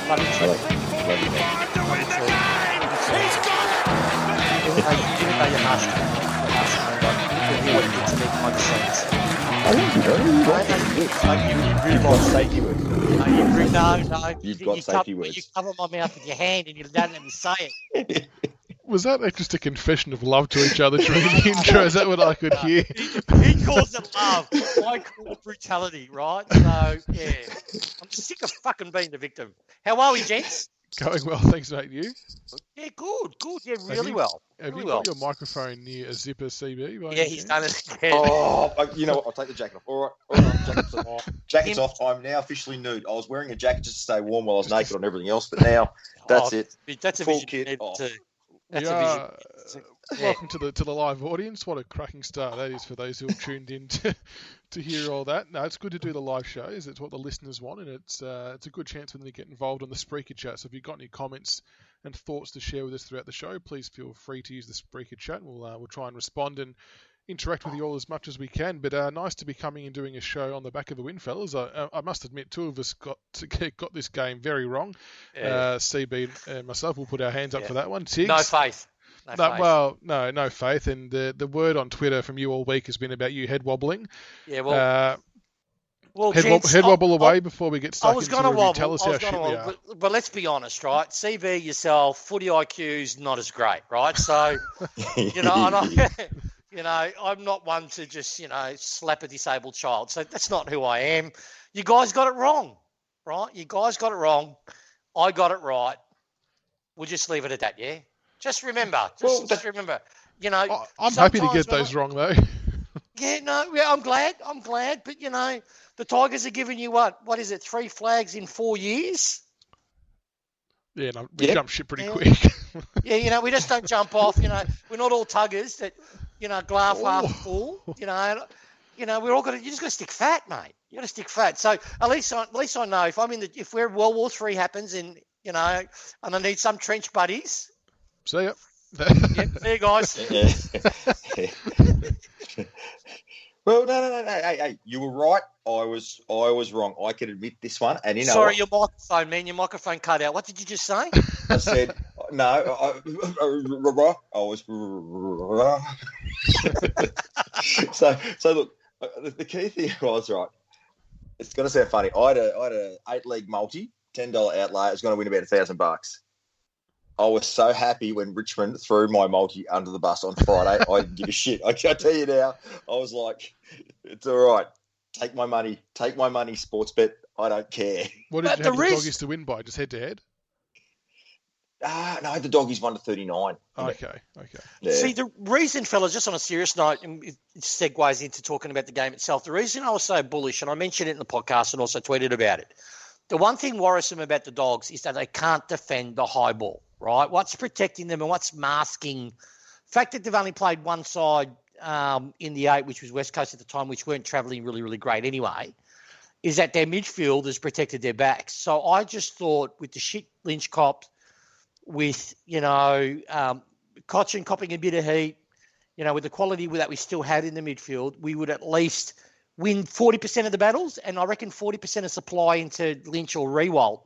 Love you too. Love you, man. Love you too. Even though you're harsh to me, you hear what you did to me behind the scenes. I love you, bro. You really like safety words. No. You've got safety words. You cover my mouth with your hand and you don't let me say it. Was that just a confession of love to each other during the intro? Is that what I could hear? He calls it love. I call it brutality, right? So, yeah. I'm sick of fucking being the victim. How are we, gents? Going well, thanks, mate. You? Yeah, good. Yeah, really well. Have really you got your microphone near a zipper, CB? Yeah, he's done it again. Oh, you know what? I'll take the jacket off. All right. Jacket's off. I'm now officially nude. I was wearing a jacket just to stay warm while I was naked on everything else, but now that's it. That's a full vision kit too. off. That's a vision. Welcome to the live audience. What a cracking start that is for those who have tuned in to hear all that. No, it's good to do the live shows. It's what the listeners want, and it's a good chance for them to get involved on the Spreaker chat. So if you've got any comments and thoughts to share with us throughout the show, please feel free to use the Spreaker chat. We'll try and respond and interact with you all as much as we can. But nice to be coming and doing a show on the back of a win, fellas. I must admit, two of us got this game very wrong. Yeah. CB and myself will put our hands up for that one. Tiggs, no faith. No faith. And the word on Twitter from you all week has been about you head wobbling. Yeah, well, head wobble away before we get stuck into review. Tell us how shit we are. But let's be honest, right? CB yourself, footy IQ's not as great, right? So, I'm not one to just, slap a disabled child. So that's not who I am. You guys got it wrong, right? You guys got it wrong. I got it right. We'll just leave it at that, yeah? Just remember. Just remember. I'm happy to get those wrong, though. I'm glad. But, the Tigers are giving you what is it, 3 flags in 4 years? Yeah, no, we jump ship pretty quick. Yeah, we just don't jump off. We're not all tuggers that, glass half full. We're all you just got to stick fat, mate. You got to stick fat. So at least I know if we're World War III happens and and I need some trench buddies. See ya. See you guys. Well, no. Hey, you were right. I was wrong. I can admit this one. And sorry, your microphone, man. Your microphone cut out. What did you just say? I said no. I was. So look. The key thing was right. It's going to sound funny. I had a 8-league multi, $10 outlay. I was going to win about $1,000. I was so happy when Richmond threw my multi under the bus on Friday. I didn't give a shit. I can tell you now. I was like, it's all right. Take my money, sports bet. I don't care. What did you have the Doggies to win by? Just head to head? No, the Doggies won to 39. Okay. Yeah. See, the reason, fellas, just on a serious note, and it segues into talking about the game itself, the reason I was so bullish, and I mentioned it in the podcast and also tweeted about it, the one thing worrisome about the Dogs is that they can't defend the high ball, right? What's protecting them and what's masking the fact that they've only played one side in the 8, which was West Coast at the time, which weren't travelling really, really great anyway, is that their midfield has protected their backs. So I just thought with the shit Lynch cops, with, Cochin copping a bit of heat, with the quality that we still had in the midfield, we would at least win 40% of the battles, and I reckon 40% of supply into Lynch or Rewalt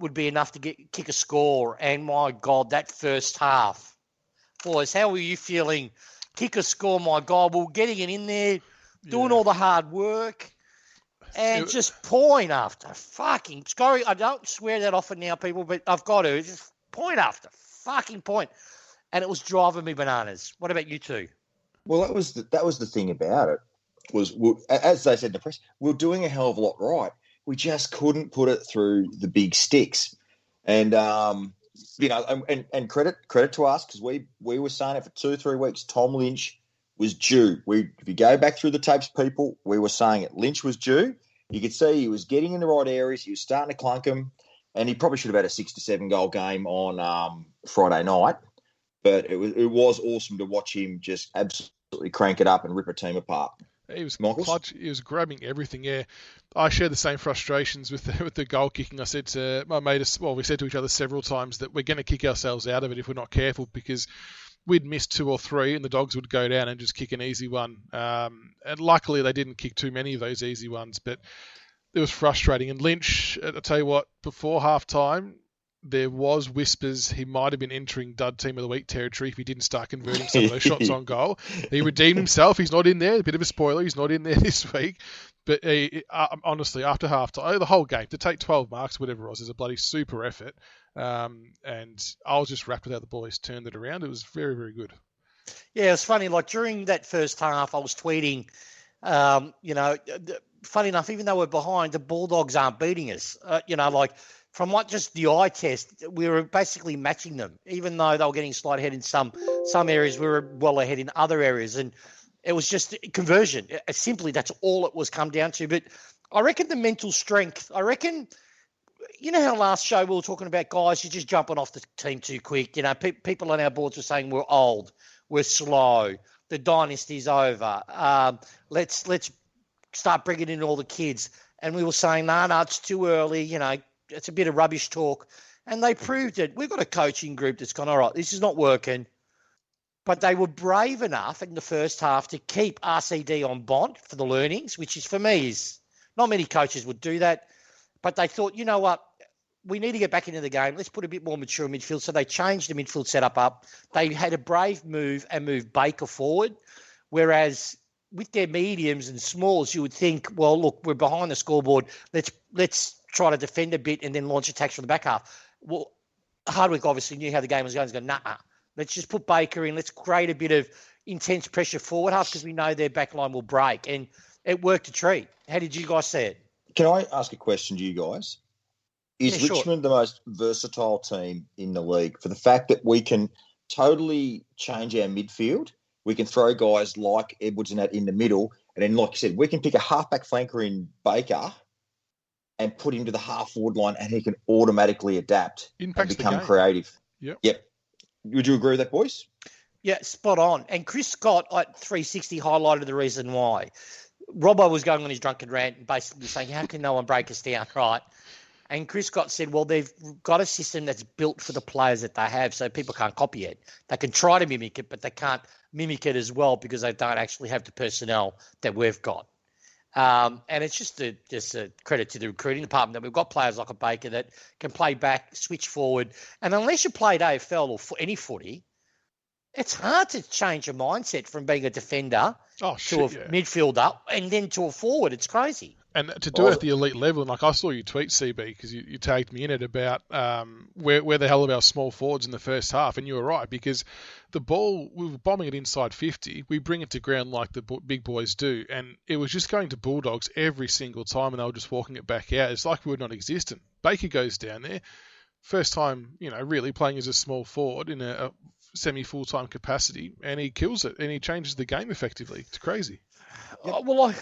would be enough to kick a score. And my God, that first half. Boys, how were you feeling? Kick a score, my God. We're getting it in there, doing all the hard work, and just point after fucking scoring. I don't swear that often now, people, but I've got to. Just point after fucking point. And it was driving me bananas. What about you two? Well, that was the thing about it. As they said in the press, we're doing a hell of a lot right. We just couldn't put it through the big sticks. And, and credit to us, because we were saying it for 2-3 weeks, Tom Lynch was due. If you go back through the tapes, people, we were saying it. Lynch was due. You could see he was getting in the right areas. He was starting to clunk them. And he probably should have had a 6 to 7 goal game on Friday night. But it was awesome to watch him just absolutely crank it up and rip a team apart. He was clutch. He was grabbing everything. Yeah, I share the same frustrations with the goal kicking. I said to my mate, we said to each other several times that we're going to kick ourselves out of it if we're not careful, because we'd miss 2 or 3 and the Dogs would go down and just kick an easy one. And luckily they didn't kick too many of those easy ones. But it was frustrating. And Lynch, I'll tell you what, before half-time, there was whispers he might have been entering dud team of the week territory if he didn't start converting some of those shots on goal. He redeemed himself. He's not in there. A bit of a spoiler. He's not in there this week. But honestly, after half-time, the whole game, to take 12 marks, whatever it was, is a bloody super effort. And I was just wrapped with how the boys turned it around. It was very, very good. Yeah, it was funny. Like during that first half, I was tweeting, funny enough, even though we're behind, the Bulldogs aren't beating us. From what just the eye test, we were basically matching them. Even though they were getting slight ahead in some areas, we were well ahead in other areas. And it was just conversion. Simply, that's all it was come down to. But I reckon the mental strength, you know how last show we were talking about, guys, you're just jumping off the team too quick. You know, people on our boards were saying we're old, we're slow, the dynasty's over. Let's start bringing in all the kids. And we were saying, no, it's too early. You know, it's a bit of rubbish talk. And they proved it. We've got a coaching group that's gone, all right, this is not working. But they were brave enough in the first half to keep RCD on bond for the learnings, which is, for me, is not many coaches would do that. But they thought, you know what, we need to get back into the game. Let's put a bit more mature midfield. So they changed the midfield setup up. They had a brave move and moved Baker forward, whereas with their mediums and smalls, you would think, well, look, we're behind the scoreboard. Let's try to defend a bit and then launch attacks from the back half. Well, Hardwick obviously knew how the game was going. He's going, nah, let's just put Baker in. Let's create a bit of intense pressure forward half because we know their back line will break. And it worked a treat. How did you guys see it? Can I ask a question to you guys? Is Richmond the most versatile team in the league for the fact that we can totally change our midfield? We can throw guys like Edwards and that in the middle. And then, like you said, we can pick a halfback flanker in Baker and put him to the half-forward line and he can automatically adapt and become creative. Yep. Would you agree with that, boys? Yeah, spot on. And Chris Scott at 360 highlighted the reason why. Robbo was going on his drunken rant and basically saying, how can no one break us down, right? And Chris Scott said, well, they've got a system that's built for the players that they have, so people can't copy it. They can try to mimic it, but they can't mimic it as well because they don't actually have the personnel that we've got. And it's just a credit to the recruiting department that we've got players like a Baker that can play back, switch forward. And unless you played AFL or any footy, it's hard to change your mindset from being a defender to a midfielder and then to a forward. It's crazy. And to do it at the elite level, and like I saw you tweet, CB, because you tagged me in it about where the hell are our small forwards in the first half, and you were right, because the ball, we were bombing it inside 50, we bring it to ground like the big boys do, and it was just going to Bulldogs every single time, and they were just walking it back out. It's like we were not existent. Baker goes down there, first time, really playing as a small forward in a semi-full-time capacity, and he kills it, and he changes the game effectively. It's crazy. Yep.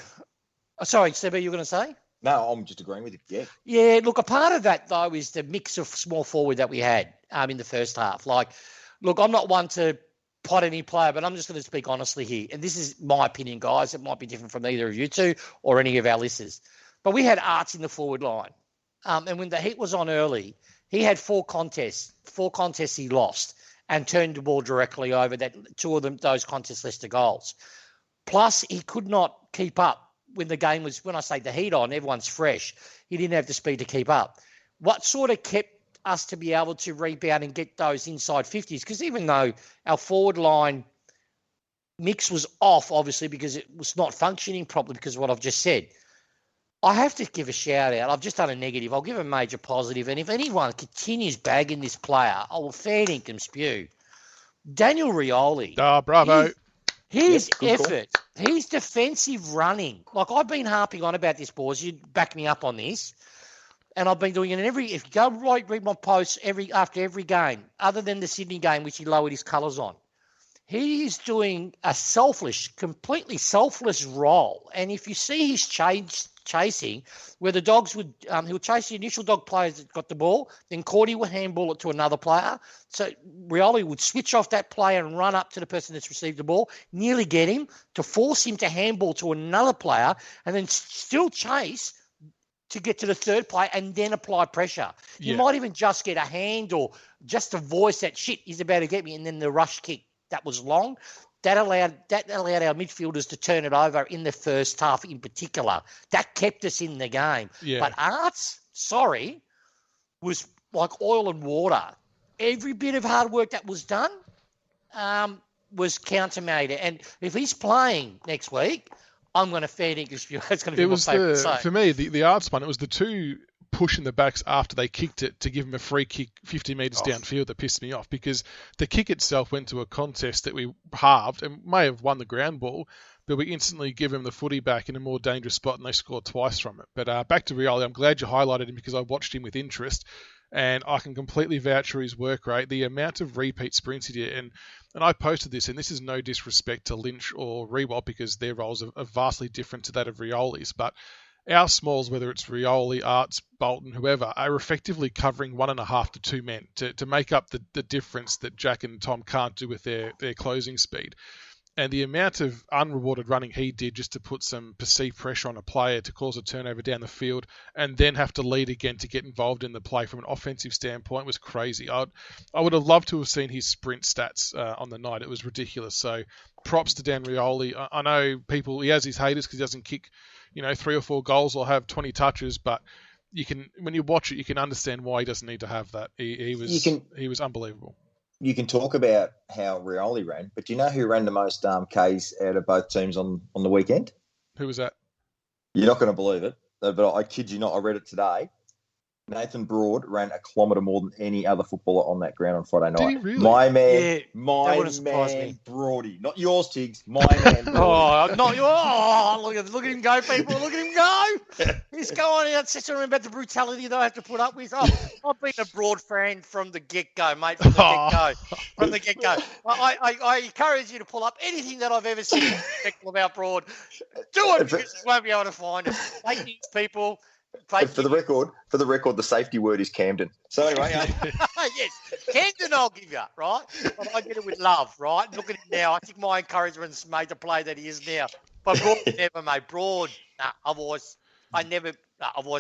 Sorry, CB, you were going to say? No, I'm just agreeing with you. Yeah. Yeah, look, a part of that, though, is the mix of small forward that we had in the first half. Like, look, I'm not one to pot any player, but I'm just going to speak honestly here. And this is my opinion, guys. It might be different from either of you two or any of our listeners. But we had Arts in the forward line. And when the heat was on early, he had 4 contests. 4 contests he lost and turned the ball directly over. That 2 of them, those contests led to goals. Plus, he could not keep up. When the game was, when I say the heat on, everyone's fresh. He didn't have the speed to keep up. What sort of kept us to be able to rebound and get those inside 50s? Because even though our forward line mix was off, obviously, because it was not functioning properly because of what I've just said, I have to give a shout out. I've just done a negative. I'll give a major positive. And if anyone continues bagging this player, I will fan ink and spew. Daniel Rioli. Bravo. His effort, his defensive running. Like, I've been harping on about this, boys. You back me up on this. And I've been doing it in if you go read my posts after every game, other than the Sydney game, which he lowered his colours on. He is doing a completely selfless role. And if you see his chasing, where the Dogs would, he'll chase the initial Dog players that got the ball, then Cordy would handball it to another player. So Rioli would switch off that player and run up to the person that's received the ball, nearly get him, to force him to handball to another player, and then still chase to get to the third player and then apply pressure. You might even just get a hand or just a voice that, shit, he's about to get me, and then the rush kick. That was long. that allowed our midfielders to turn it over in the first half in particular. That kept us in the game. Yeah. But Arts, was like oil and water. Every bit of hard work that was done was countermeasured. And if he's playing next week, I'm going to fair English view. That's going to be my favourite say. For me, the Arts one, it was the two pushing the backs after they kicked it to give him a free kick 50 metres downfield that pissed me off, because the kick itself went to a contest that we halved and may have won the ground ball, but we instantly give him the footy back in a more dangerous spot and they scored twice from it. But back to Rioli, I'm glad you highlighted him because I watched him with interest and I can completely vouch for his work rate. The amount of repeat sprints he did, and I posted this, and this is no disrespect to Lynch or Rewalt because their roles are vastly different to that of Rioli's, but our smalls, whether it's Rioli, Arts, Bolton, whoever, are effectively covering 1.5 to 2 men to make up the difference that Jack and Tom can't do with their closing speed. And the amount of unrewarded running he did just to put some perceived pressure on a player to cause a turnover down the field and then have to lead again to get involved in the play from an offensive standpoint was crazy. I would have loved to have seen his sprint stats on the night. It was ridiculous. So props to Dan Rioli. I know he has his haters because he doesn't kick 3 or 4 goals or have 20 touches, but when you watch it, you can understand why he doesn't need to have that. He was unbelievable. You can talk about how Rioli ran, but do you know who ran the most Ks out of both teams on the weekend? Who was that? You're not going to believe it, but I kid you not, I read it today. Nathan Broad ran a kilometre more than any other footballer on that ground on Friday night. Did he really? My man, Yeah, my man, Broady. Not yours, Tiggs. My man, Broady. Oh, not yours. Oh, look at him go, people. Look at him go. He's going out, says something about the brutality that I have to put up with. Oh, I've been a Broad fan from the get-go, mate, from the get-go. From the get-go. I encourage you to pull up anything that I've ever seen about Broad. Do it because you won't be able to find it. Fake news, people. For the record, the safety word is Camden. So anyway, yes, Camden I'll give you, right? But I get it with love, right? Look at him now. I think my encouragement's made the play that he is now. But Broad never, mate. Broad, I've always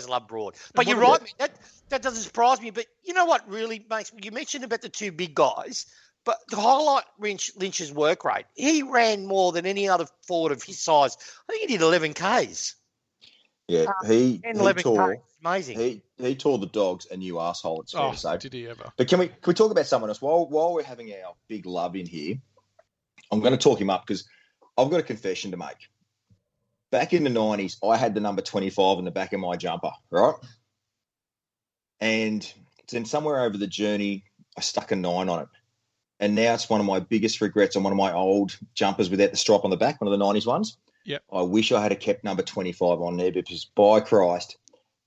loved Broad. But you're right, man. That doesn't surprise me. But you know what really makes me? You mentioned about the two big guys, but to highlight Lynch's work rate, he ran more than any other forward of his size. I think he did 11 Ks. Yeah, he tore. Amazing. He tore the Dogs a new arsehole. It's fair to say. Did he ever? But can we talk about someone else while we're having our big love in here? I'm going to talk him up because I've got a confession to make. Back in the 90s, I had the number 25 in the back of my jumper, right? And then somewhere over the journey, I stuck a 9 on it. And now it's one of my biggest regrets on one of my old jumpers without the stripe on the back, one of the 90s ones. Yep. I wish I had kept number 25 on there because, by Christ,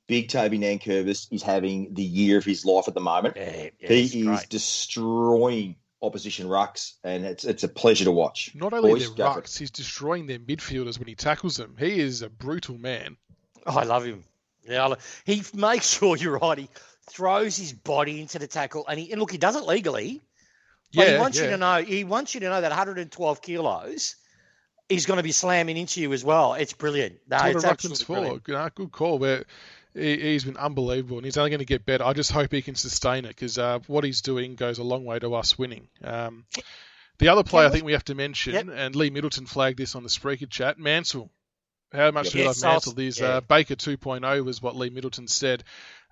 Big Toby Nankervis is having the year of his life at the moment. Yeah, he is destroying opposition rucks, and it's a pleasure to watch. Not only their rucks, he's destroying their midfielders when he tackles them. He is a brutal man. Oh, I love him. Yeah, he makes sure, you're right, he throws his body into the tackle, and he does it legally. But he wants you to know that 112 kilos he's going to be slamming into you as well. It's brilliant. No, it's absolutely brilliant. Good call. But he's been unbelievable, and he's only going to get better. I just hope he can sustain it because what he's doing goes a long way to us winning. The other player I think we have to mention, and Lee Middleton flagged this on the Spreaker chat, Mansell. How much do you love Mansell? Baker 2.0 was what Lee Middleton said.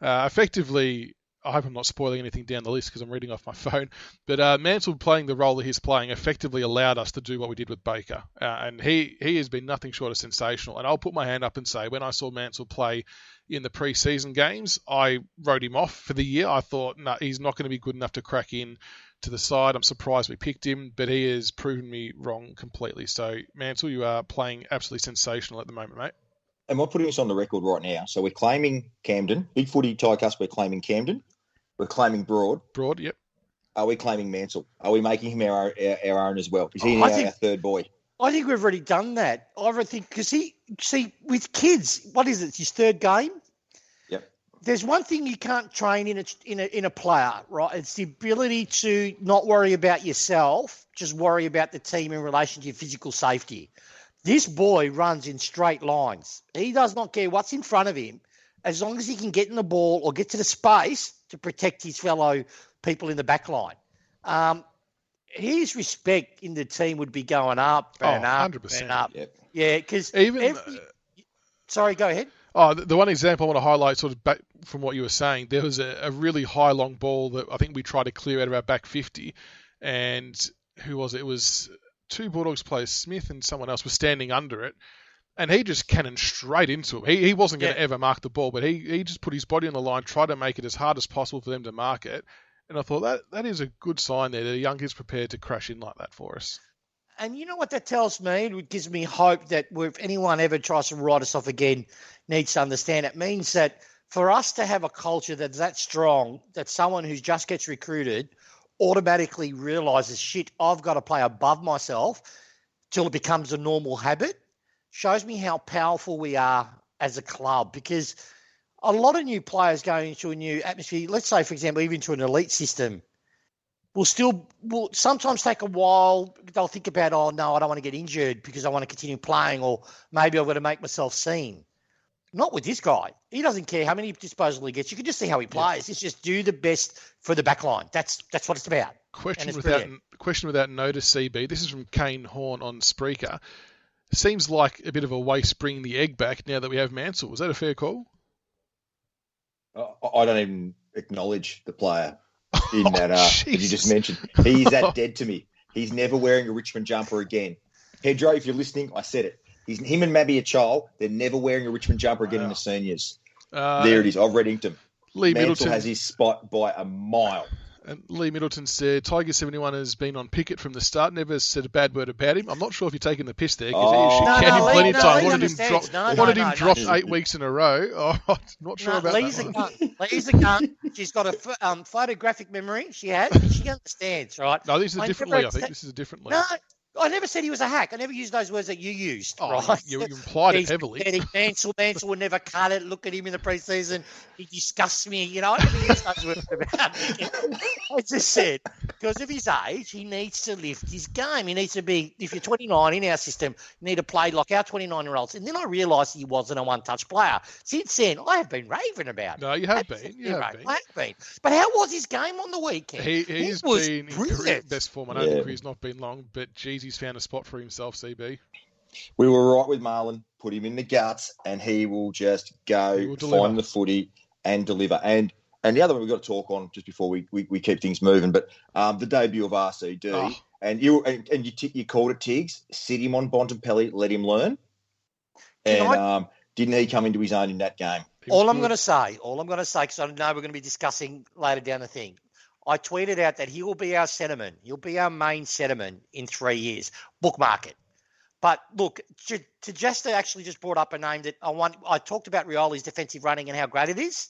Effectively, I hope I'm not spoiling anything down the list because I'm reading off my phone. But Mansell playing the role that he's playing effectively allowed us to do what we did with Baker. And he has been nothing short of sensational. And I'll put my hand up and say, when I saw Mansell play in the pre-season games, I wrote him off for the year. I thought, no, he's not going to be good enough to crack in to the side. I'm surprised we picked him, but he has proven me wrong completely. So, Mansell, you are playing absolutely sensational at the moment, mate. And we're putting this on the record right now. So we're claiming Camden. BigFooty Tigercast, we're claiming Camden. We're claiming Broad. Broad, yep. Are we claiming Mansell? Are we making him our own as well? Is he our third boy? I think we've already done that. I think because with kids, what is it? It's his third game. Yep. There's one thing you can't train in a player, right? It's the ability to not worry about yourself, just worry about the team in relation to your physical safety. This boy runs in straight lines. He does not care what's in front of him, as long as he can get in the ball or get to the space to protect his fellow people in the back line. his respect in the team would be going up and up 100%. and up. Yep. Yeah, because Even sorry, go ahead. the one example I want to highlight, sort of back from what you were saying, there was a really high long ball that I think we tried to clear out of our back 50, and who was it? It was two Bulldogs players, Smith and someone else, were standing under it, and he just cannoned straight into him. He wasn't going to ever mark the ball, but he just put his body on the line, tried to make it as hard as possible for them to mark it, and I thought that is a good sign there that a young kid's prepared to crash in like that for us. And you know what that tells me? It gives me hope that if anyone ever tries to write us off again, needs to understand it means that for us to have a culture that's that strong, that someone who just gets recruited automatically realises, shit, I've got to play above myself till it becomes a normal habit, shows me how powerful we are as a club. Because a lot of new players going into a new atmosphere, let's say, for example, even to an elite system, will sometimes take a while. They'll think about, oh, no, I don't want to get injured because I want to continue playing, or maybe I've got to make myself seen. Not with this guy. He doesn't care how many disposals he gets. You can just see how he plays. It's just do the best for the back line. That's what it's about. Question without notice, CB. This is from Kane Horn on Spreaker. Seems like a bit of a waste bringing the egg back now that we have Mansell. Was that a fair call? I don't even acknowledge the player in that you just mentioned. He's that dead to me. He's never wearing a Richmond jumper again. Pedro, if you're listening, I said it. Him and Mabby Achol, they're never wearing a Richmond jumper again in the seniors. There it is. I've read Inkton. Mansell has his spot by a mile. And Lee Middleton said, Tiger71 has been on Pickett from the start, never said a bad word about him. I'm not sure if you're taking the piss there, because he can him plenty of time. Wanted him dropped 8 weeks in a row. Oh, not sure about that. Lee's a gun. She's got a photographic memory. She understands, right? No, this is a different Lee, I think. This is a different Lee. No, I never said he was a hack. I never used those words that you used, right? You implied it heavily. Mansell would never cut it. Look at him in the preseason. He disgusts me. You know, I never used those words about him. I just said, because of his age, he needs to lift his game. He needs to be, if you're 29 in our system, you need to play like our 29-year-olds. And then I realised he wasn't a one-touch player. Since then, I have been raving about him. No, you have been. I have been. But how was his game on the weekend? He's been in career best form. I know the career's not been long, but geez, he's found a spot for himself, CB. We were right with Marlon. Put him in the guts, and he will just go find the footy and deliver. And the other one we've got to talk on just before we keep things moving, but the debut of RCD, and you called it, Tiggs, sit him on Bontempelli, let him learn. And didn't he come into his own in that game? All I'm going to say, because I know we're going to be discussing later down the thing, I tweeted out that he will be our centreman. He'll be our main centreman in 3 years. Bookmark it. But look, to actually brought up a name that I talked about Rioli's defensive running and how great it is.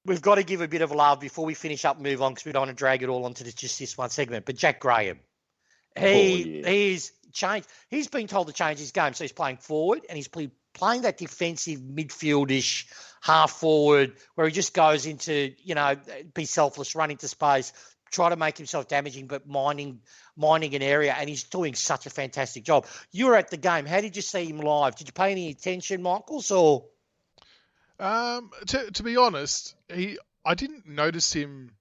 We've got to give a bit of love before we finish up and move on, because we don't want to drag it all onto just this one segment. But Jack Graham, he's changed. He's been told to change his game. So he's playing forward and he's playing that defensive midfieldish half forward where he just goes into, be selfless, run into space, try to make himself damaging, but minding an area, and he's doing such a fantastic job. You were at the game. How did you see him live? Did you pay any attention, Michaels, or? To be honest, I didn't notice him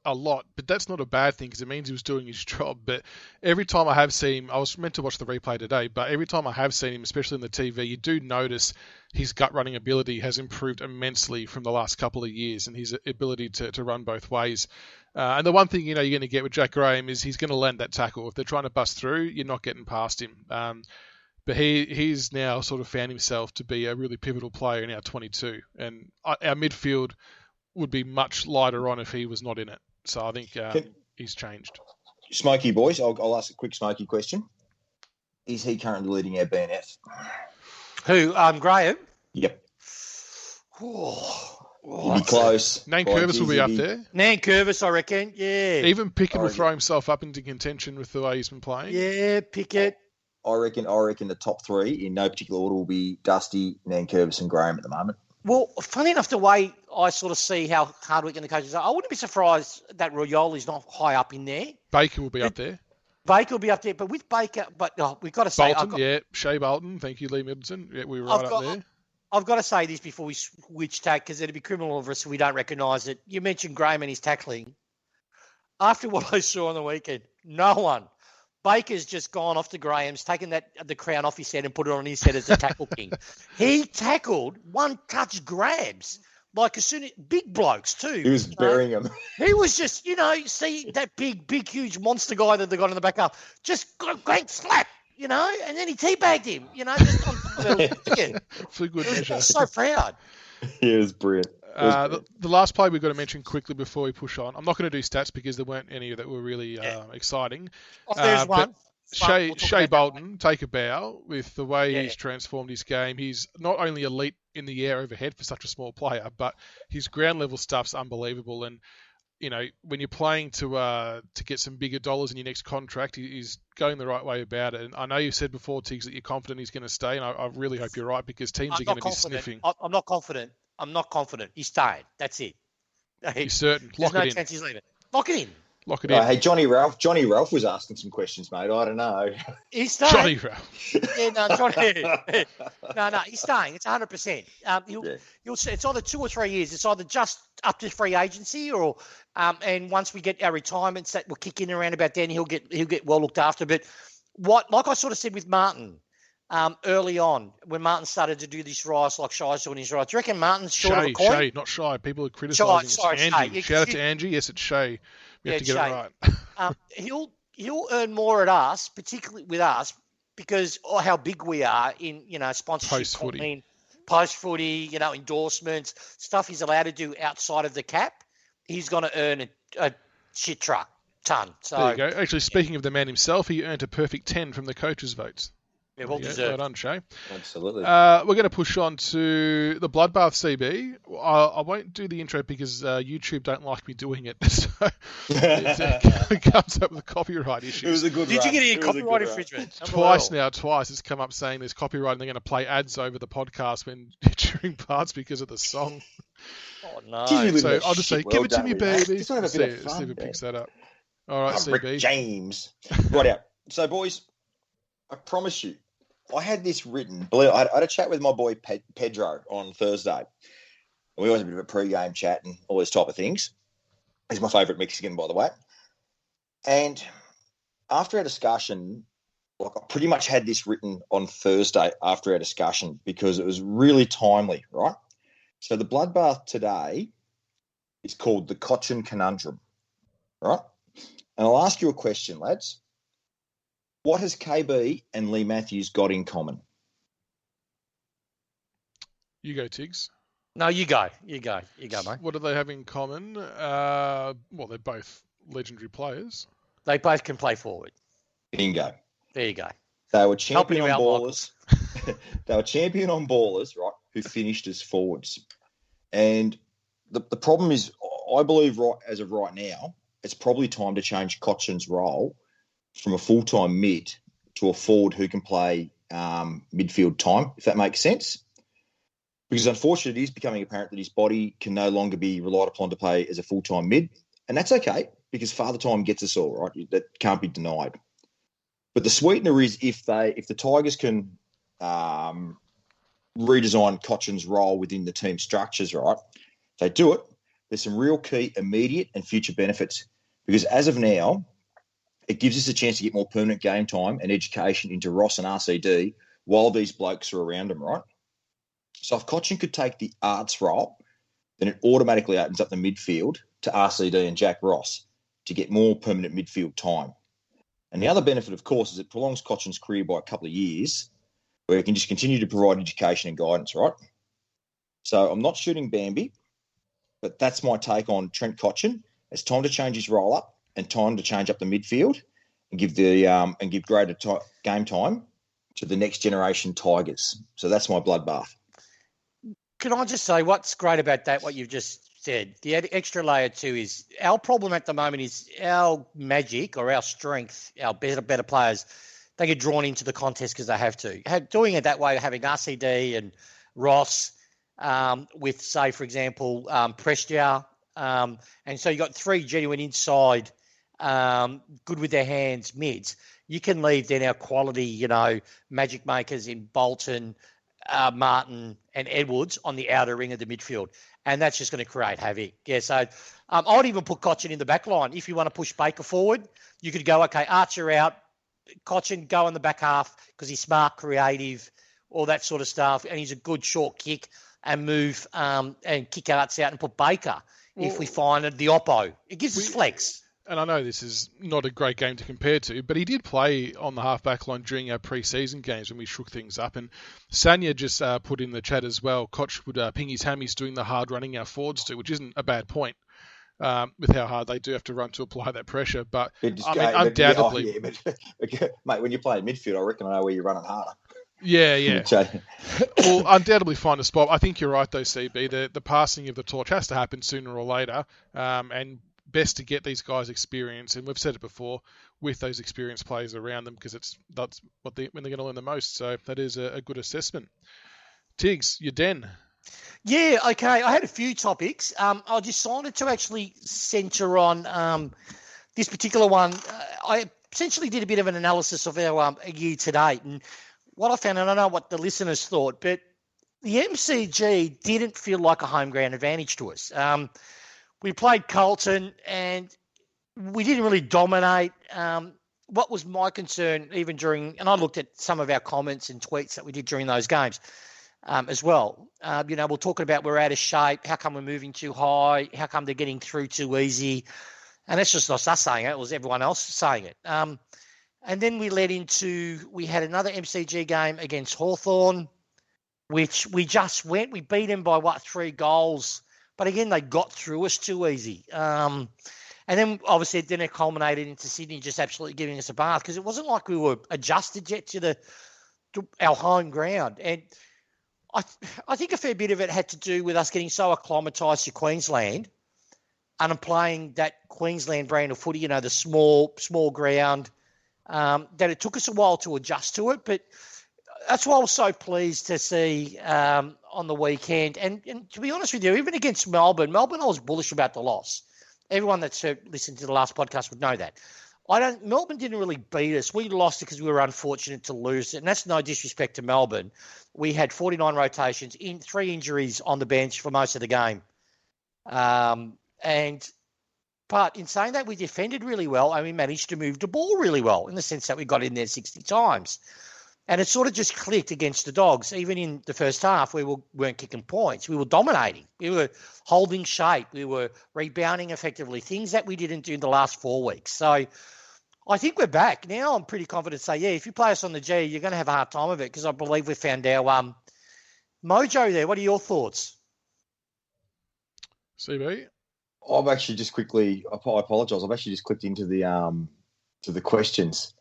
a lot, but that's not a bad thing because it means he was doing his job. But every time I have seen him, I was meant to watch the replay today, but every time I have seen him, especially in the TV, you do notice his gut running ability has improved immensely from the last couple of years, and his ability to run both ways. And the one thing you're going to get with Jack Graham is he's going to land that tackle. If they're trying to bust through, you're not getting past him. But he's now sort of found himself to be a really pivotal player in our 22, and our midfield would be much lighter on if he was not in it. So I think he's changed. Smokey boys, I'll ask a quick Smokey question. Is he currently leading our BNF? Who? Graham? Yep. He'll be close. Nankervis will be up there. Nankervis, I reckon. Yeah. Even Pickett will throw himself up into contention with the way he's been playing. Yeah, Pickett. I reckon the top three in no particular order will be Dusty, Nankervis, and Graham at the moment. Well, funny enough, the way I sort of see how hard-working the coaches are, I wouldn't be surprised that Rioli's not high up in there. Baker will be up there. Baker will be up there, but with Baker, we've got to say... Shea Bolton. Thank you, Lee Middleton. Yeah, we were right up there. I've got to say this before we switch tack, because it'd be criminal of us if we don't recognise it. You mentioned Graham and his tackling. After what I saw on the weekend, No one. Baker's just gone off to Graham's, taken the crown off his head and put it on his head as the tackle king. He tackled one-touch grabs. Like as soon as big blokes too. He was burying them. He was just, see that big, huge monster guy that they got in the back up. Just got a great slap, and then he teabagged him, just on top of it. For good measure. So proud. He was brilliant. The last play we've got to mention quickly before we push on. I'm not going to do stats because there weren't any that were really exciting. There's one. Shea Bolton, take a bow with the way he's transformed his game. He's not only elite in the air overhead for such a small player, but his ground level stuff's unbelievable. And when you're playing to get some bigger dollars in your next contract, he's going the right way about it. And I know you said before, Tiggs, that you're confident he's going to stay, and I really hope you're right because teams are going to be sniffing. I'm not confident. He's staying. That's it. He's certain. There's no chance he's leaving. Lock it in. Lock it in. Hey, Johnny Ralph was asking some questions, mate. I don't know. He's staying. Johnny Ralph. Yeah, no, Johnny. No, he's staying. It's 100%. You'll see. It's either 2 or 3 years. It's either just up to free agency, or and once we get our retirements that will kick in around about then, he'll get well looked after. But like I sort of said with Martin early on, when Martin started to do this rise like Shy's doing his rise, do you reckon Martin's short of a coin? Shay, not Shy. People are criticising Angie. Shout out to Angie. Yes, it's Shay. We have to get it right. He'll earn more at us, particularly with us, because of how big we are in sponsorship, post footy, endorsements, stuff he's allowed to do outside of the cap. He's going to earn a shit ton. So there you go. Actually, speaking of the man himself, he earned a perfect 10 from the coaches' votes. Yeah, well deserved. Well done, Shay. Absolutely. We're going to push on to the Bloodbath CB. I won't do the intro because YouTube don't like me doing it. So it comes up with copyright issues. It was a good Did you get any copyright infringement? Twice it's come up saying there's copyright and they're going to play ads over the podcast during parts because of the song. Oh, no. So I'll just say, give it to me, baby. See if it picks that up. All right, CB. Rick James. Right out. So, boys, I promise you, I had this written. I had a chat with my boy Pedro on Thursday. We always had a bit of a pre-game chat and all those type of things. He's my favourite Mexican, by the way. And after our discussion, I pretty much had this written on Thursday after our discussion because it was really timely, right? So the Bloodbath today is called the Cochin Conundrum, right? And I'll ask you a question, lads. What has KB and Lee Matthews got in common? You go, Tiggs. No, you go. You go, mate. What do they have in common? Well, they're both legendary players. They both can play forward. Bingo. There you go. They were champion on ballers. They were champion on ballers, right, who finished as forwards. And the problem is, I believe as of right now, it's probably time to change Cochin's role from a full-time mid to a forward who can play midfield time, if that makes sense. Because unfortunately, it is becoming apparent that his body can no longer be relied upon to play as a full-time mid. And that's okay, because father time gets us all, right? That can't be denied. But the sweetener is if the Tigers can redesign Cochin's role within the team structures, right? If they do it, there's some real key immediate and future benefits. Because as of now, it gives us a chance to get more permanent game time and education into Ross and RCD while these blokes are around them, right? So if Cochin could take the arts role, then it automatically opens up the midfield to RCD and Jack Ross to get more permanent midfield time. And the other benefit, of course, is it prolongs Cochin's career by a couple of years where he can just continue to provide education and guidance, right? So I'm not shooting Bambi, but that's my take on Trent Cochin. It's time to change his role up and time to change up the midfield and give greater game time to the next generation Tigers. So that's my bloodbath. Can I just say what's great about that, what you've just said? The extra layer too is our problem at the moment is our magic or our strength, our better players, they get drawn into the contest because they have to. Doing it that way, having RCD and Ross with, say, for example, Prestia. And so you got three genuine inside, good with their hands, mids. You can leave then our quality, magic makers in Bolton, Martin and Edwards on the outer ring of the midfield. And that's just going to create havoc. Yeah, so I would even put Cochin in the back line. If you want to push Baker forward, you could go, okay, Archer out, Cochin go in the back half because he's smart, creative, all that sort of stuff, and he's a good short kick and move and kick Arts out and put Baker if we find the oppo. It gives us flex. And I know this is not a great game to compare to, but he did play on the half-back line during our pre-season games when we shook things up. And Sanya just put in the chat as well, Koch would ping his hammies doing the hard running our forwards do, which isn't a bad point with how hard they do have to run to apply that pressure. But, undoubtedly... mate, when you play in midfield, I reckon I know where you're running harder. Yeah. Well, undoubtedly find a spot. I think you're right, though, CB. The passing of the torch has to happen sooner or later, and best to get these guys experience, and we've said it before, with those experienced players around them, because that's when they're going to learn the most. So that is a good assessment. Tiggs, your den. Yeah, okay. I had a few topics. I decided to actually centre on this particular one. I essentially did a bit of an analysis of our year to date, and what I found, and I don't know what the listeners thought, but the MCG didn't feel like a home ground advantage to us. We played Carlton and we didn't really dominate. What was my concern even during, and I looked at some of our comments and tweets that we did during those games as well. We're talking about we're out of shape. How come we're moving too high? How come they're getting through too easy? And it's just not us saying it. It was everyone else saying it. And then we had another MCG game against Hawthorn, which we beat them by 3 goals. But again, they got through us too easy. And then obviously it culminated into Sydney just absolutely giving us a bath because it wasn't like we were adjusted yet to our home ground. And I think a fair bit of it had to do with us getting so acclimatised to Queensland and playing that Queensland brand of footy, the small ground, that it took us a while to adjust to it. But that's why I was so pleased to see on the weekend. And to be honest with you, even against Melbourne, I was bullish about the loss. Everyone that's listened to the last podcast would know that. Melbourne didn't really beat us. We lost it because we were unfortunate to lose it. And that's no disrespect to Melbourne. We had 49 rotations, 3 injuries on the bench for most of the game. But in saying that, we defended really well and we managed to move the ball really well in the sense that we got in there 60 times. And it sort of just clicked against the Dogs. Even in the first half, we weren't kicking points. We were dominating. We were holding shape. We were rebounding effectively, things that we didn't do in the last 4 weeks. So I think we're back. Now I'm pretty confident to say, yeah, if you play us on the G, you're going to have a hard time of it because I believe we've found our mojo there. What are your thoughts? CB? I've actually just quickly, I apologise, I've actually just clicked into the questions.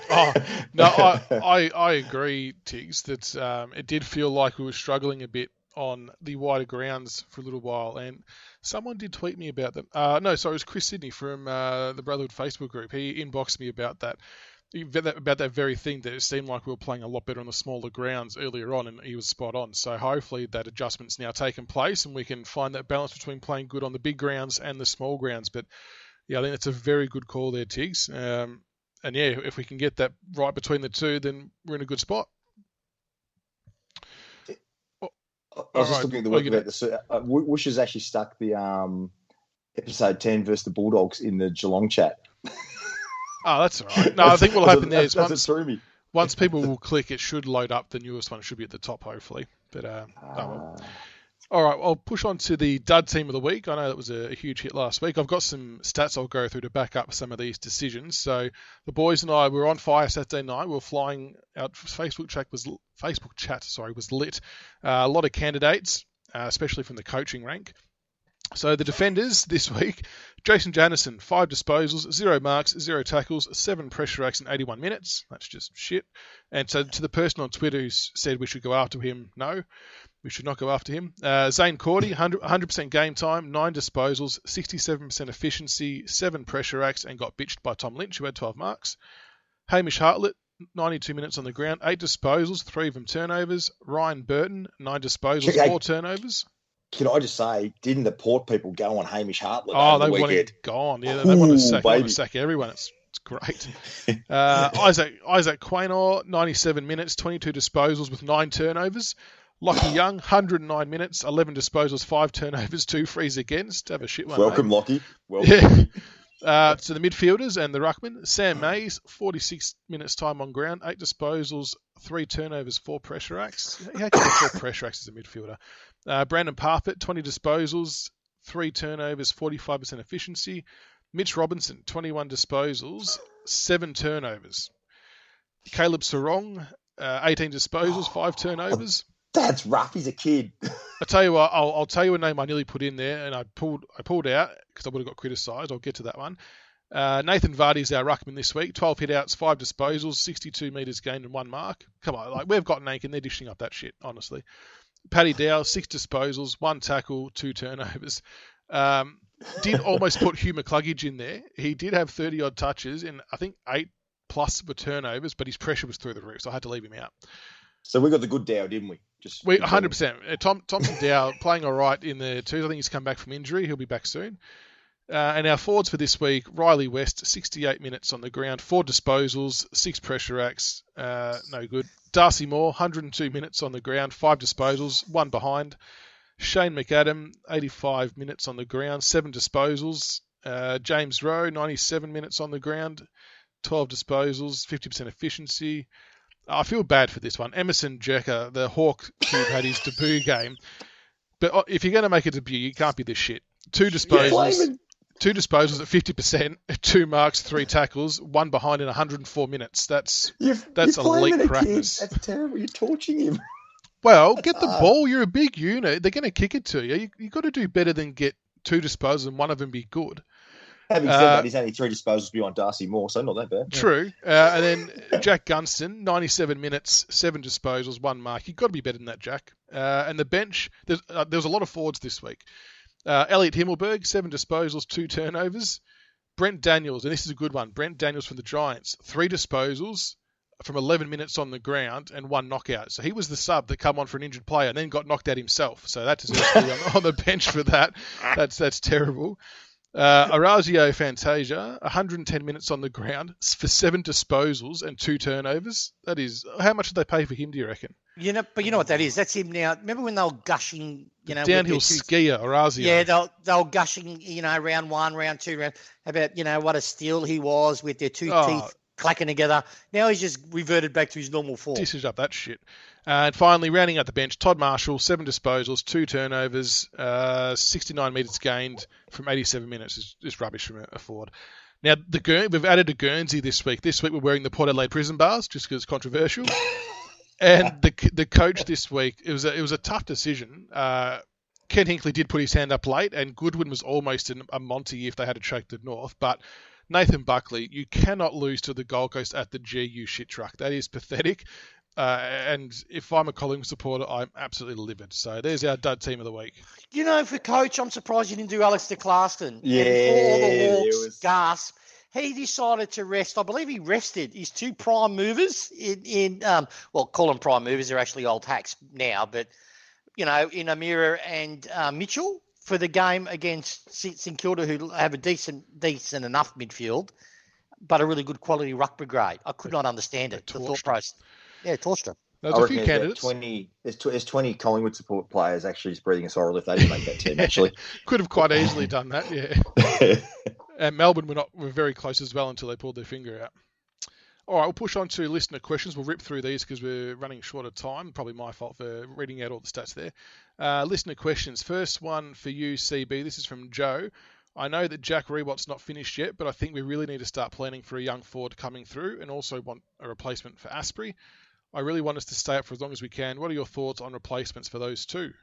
Oh, no, I agree, Tiggs, that it did feel like we were struggling a bit on the wider grounds for a little while, and someone did tweet me about that. It was Chris Sidney from the Brotherhood Facebook group. He inboxed me about that very thing, that it seemed like we were playing a lot better on the smaller grounds earlier on, and he was spot on. So hopefully that adjustment's now taken place and we can find that balance between playing good on the big grounds and the small grounds. But yeah, I think that's a very good call there, Tiggs. And yeah, if we can get that right between the two, then we're in a good spot. I was just looking at the week about this. Woosh has actually stuck the episode 10 versus the Bulldogs in the Geelong chat. Oh, that's all right. No, I think what'll happen there is once people will click, it should load up. The newest one should be at the top, hopefully. But all right, I'll push on to the dud team of the week. I know that was a huge hit last week. I've got some stats I'll go through to back up some of these decisions. So the boys and I were on fire Saturday night. We were flying out. Facebook chat was lit. A lot of candidates, especially from the coaching rank. So the defenders this week: Jason Janison, 5 disposals, 0 marks, 0 tackles, 7 pressure acts in 81 minutes. That's just shit. And so to the person on Twitter who said we should go after him, no, we should not go after him. Zane Cordy, 100% game time, 9 disposals, 67% efficiency, 7 pressure acts, and got bitched by Tom Lynch, who had 12 marks. Hamish Hartlett, 92 minutes on the ground, 8 disposals, 3 of them turnovers. Ryan Burton, 9 disposals, 4 turnovers. Can I just say, didn't the Port people go on Hamish Hartlett? Oh, they want it gone. Yeah, they want to sack everyone. It's It's great. Isaac Quaynor, 97 minutes, 22 disposals with 9 turnovers. Lockie Young, 109 minutes, 11 disposals, 5 turnovers, 2 frees against. Have a shit one, Welcome, mate. Lockie. Welcome. Yeah. So the midfielders and the ruckman. Sam Mays, 46 minutes time on ground, 8 disposals, 3 turnovers, 4 pressure acts. How can you have 4 pressure acts as a midfielder? Brandon Parfitt, 20 disposals, 3 turnovers, 45% efficiency. Mitch Robinson, 21 disposals, 7 turnovers. Caleb Sarong, 18 disposals, 5 turnovers. That's rough. He's a kid. I tell you what, I'll tell you a name I nearly put in there, and I pulled out because I would have got criticised. I'll get to that one. Nathan Vardy's our ruckman this week. 12 hit-outs, 5 disposals, 62 metres gained and 1 mark. Come on, we've got Nank and they're dishing up that shit, honestly. Paddy Dow, 6 disposals, 1 tackle, 2 turnovers. Did almost put Hugh McCluggage in there. He did have 30-odd touches and I think 8 plus for turnovers, but his pressure was through the roof, so I had to leave him out. So we got the good Dow, didn't we? We 100%. Thompson Dow playing all right in the twos. I think he's come back from injury. He'll be back soon. And our forwards for this week, Riley West, 68 minutes on the ground, 4 disposals, 6 pressure acts, no good. Darcy Moore, 102 minutes on the ground, 5 disposals, 1 behind. Shane McAdam, 85 minutes on the ground, 7 disposals. James Rowe, 97 minutes on the ground, 12 disposals, 50% efficiency. I feel bad for this one. Emerson Jecker, the Hawk Cube, had his debut game. But if you're going to make a debut, you can't be this shit. 2 disposals. 2 disposals at 50%, 2 marks, 3 tackles, 1 behind in 104 minutes. That's elite practice. That's terrible. You're torching him. Well, get the ball. You're a big unit. They're going to kick it to you. You've got to do better than get 2 disposals and one of them be good. Having said that, he's only 3 disposals beyond Darcy Moore, so not that bad. True. And then Jack Gunston, 97 minutes, 7 disposals, 1 mark. You've got to be better than that, Jack. And the bench, there was a lot of forwards this week. Elliot Himmelberg, 7 disposals, 2 turnovers. Brent Daniels, and this is a good one. Brent Daniels from the Giants, 3 disposals from 11 minutes on the ground and 1 knockout. So he was the sub that come on for an injured player and then got knocked out himself. So that deserves to be on the bench for that. That's terrible. Orazio Fantasia, 110 minutes on the ground for 7 disposals and 2 turnovers. That is, how much did they pay for him, do you reckon? But you know what that is? That's him now. Remember when they were gushing, downhill skier, Orazio. Yeah, they were gushing, round 1, round 2, about, what a steal he was with their 2 teeth clacking together. Now he's just reverted back to his normal form. Dishes up that shit. And finally, rounding out the bench, Todd Marshall, 7 disposals, 2 turnovers, 69 metres gained from 87 minutes. Is just rubbish from a forward. Now, we've added a Guernsey this week. This week we're wearing the Port Adelaide prison bars just because it's controversial. And the coach this week, it was a tough decision. Ken Hinkley did put his hand up late, and Goodwin was almost a Monty if they had to track the north. But Nathan Buckley, you cannot lose to the Gold Coast at the GU shit truck. That is pathetic. And if I'm a Collingwood supporter, I'm absolutely livid. So there's our dud team of the week. For coach, I'm surprised you didn't do Alistair Clarston. Yeah. And all the Hawks gasp. He decided to rest. I believe he rested his 2 prime movers call them prime movers. They're actually old hacks now, but in Amira and Mitchell for the game against St Kilda, who have a decent enough midfield, but a really good quality ruck grade. I could not understand it. The thought process. Yeah, Torstra. There's a few candidates. There's 20 Collingwood support players actually just breathing a sigh of relief. They didn't make that team, actually. Could have quite easily done that, yeah. And Melbourne were very close as well until they pulled their finger out. All right, we'll push on to listener questions. We'll rip through these because we're running short of time. Probably my fault for reading out all the stats there. Listener questions. First one for you, CB. This is from Joe. I know that Jack Rewalt's not finished yet, but I think we really need to start planning for a young forward coming through and also want a replacement for Asprey. I really want us to stay up for as long as we can. What are your thoughts on replacements for those two?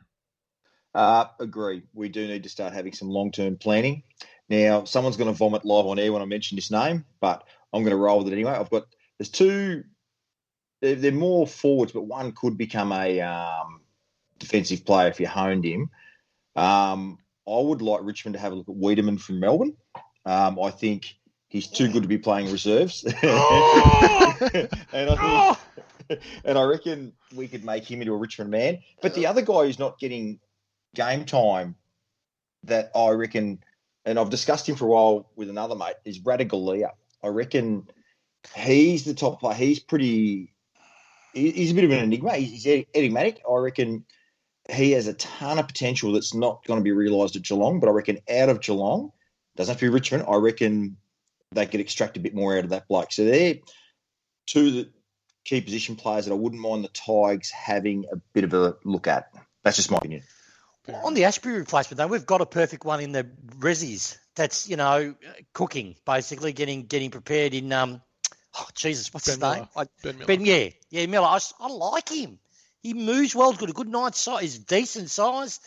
Agree. We do need to start having some long-term planning. Now, someone's going to vomit live on air when I mention this name, but I'm going to roll with it anyway. There's 2, they're more forwards, but one could become a defensive player if you honed him. I would like Richmond to have a look at Wiedemann from Melbourne. I think he's too good to be playing reserves. And I reckon we could make him into a Richmond man. But the other guy who's not getting game time that I reckon, and I've discussed him for a while with another mate, is Radigal Leah. I reckon he's the top player. He's a bit of an enigma. He's enigmatic. I reckon he has a ton of potential that's not going to be realised at Geelong, but I reckon out of Geelong, doesn't have to be Richmond, I reckon they could extract a bit more out of that bloke. So they're two of the key position players that I wouldn't mind the Tigers having a bit of a look at. That's just my opinion. On the Ashbury replacement, though, we've got a perfect one in the Rezzies. That's, cooking, basically, getting prepared in, Jesus, what's his name? Ben Miller. Yeah, Miller. I like him. He moves well. He's got a good night size. He's decent size.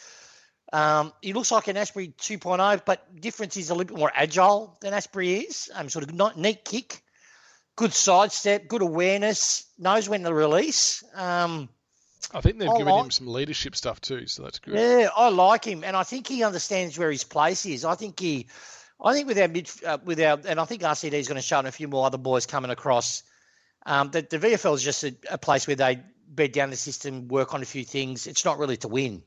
He looks like an Ashbury 2.0, but difference is a little bit more agile than Ashbury is. Sort of neat kick, good sidestep, good awareness, knows when to release. I think they've given him some leadership stuff too, so that's good. Yeah, I like him, and I think he understands where his place is. I think with our and I think RCD is going to show him a few more other boys coming across. That the VFL is just a place where they bed down the system, work on a few things. It's not really to win.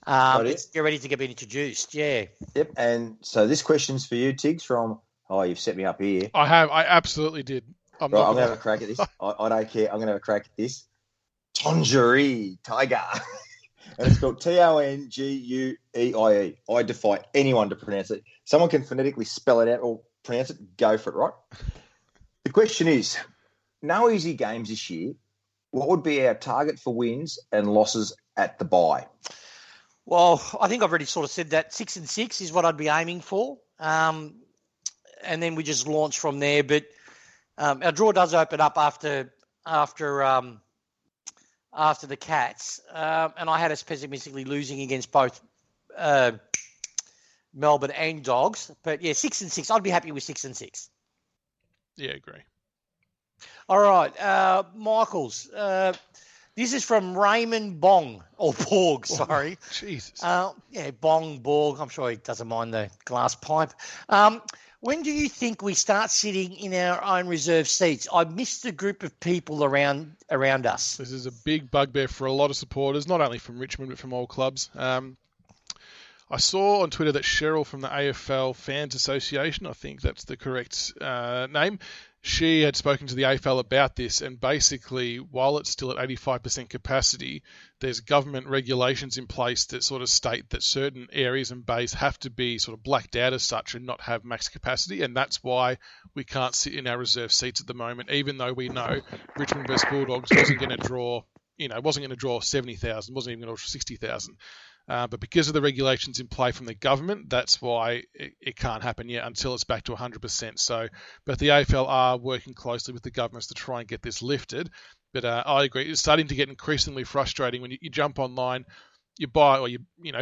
You're ready to get introduced, yeah. Yep, and so this question's for you, Tiggs, from, you've set me up here. I absolutely did. I'm going to have a crack at this. I don't care. I'm going to have a crack at this. Tongerie, Tiger. And it's spelled Tonguei. I defy anyone to pronounce it. Someone can phonetically spell it out or pronounce it, go for it, right? The question is, no easy games this year. What would be our target for wins and losses at the bye? Well, I think I've already sort of said that 6-6 is what I'd be aiming for. And then we just launch from there. But our draw does open up after the Cats. And I had us pessimistically losing against both Melbourne and Dogs. But, yeah, 6-6. I'd be happy with 6-6. Yeah, agree. All right, Michaels. This is from Raymond Bong, or Borg, sorry. Jesus. Bong, Borg. I'm sure he doesn't mind the glass pipe. When do you think we start sitting in our own reserve seats? I missed a group of people around us. This is a big bugbear for a lot of supporters, not only from Richmond, but from all clubs. I saw on Twitter that Cheryl from the AFL Fans Association, I think that's the correct name, she had spoken to the AFL about this, and basically, while it's still at 85% capacity, there's government regulations in place that sort of state that certain areas and bays have to be sort of blacked out as such and not have max capacity, and that's why we can't sit in our reserve seats at the moment, even though we know Richmond vs Bulldogs wasn't going to draw 70,000, wasn't even going to draw 60,000. But because of the regulations in play from the government, that's why it can't happen yet until it's back to 100%. So, but the AFL are working closely with the governments to try and get this lifted. But I agree, it's starting to get increasingly frustrating when you jump online, you buy or you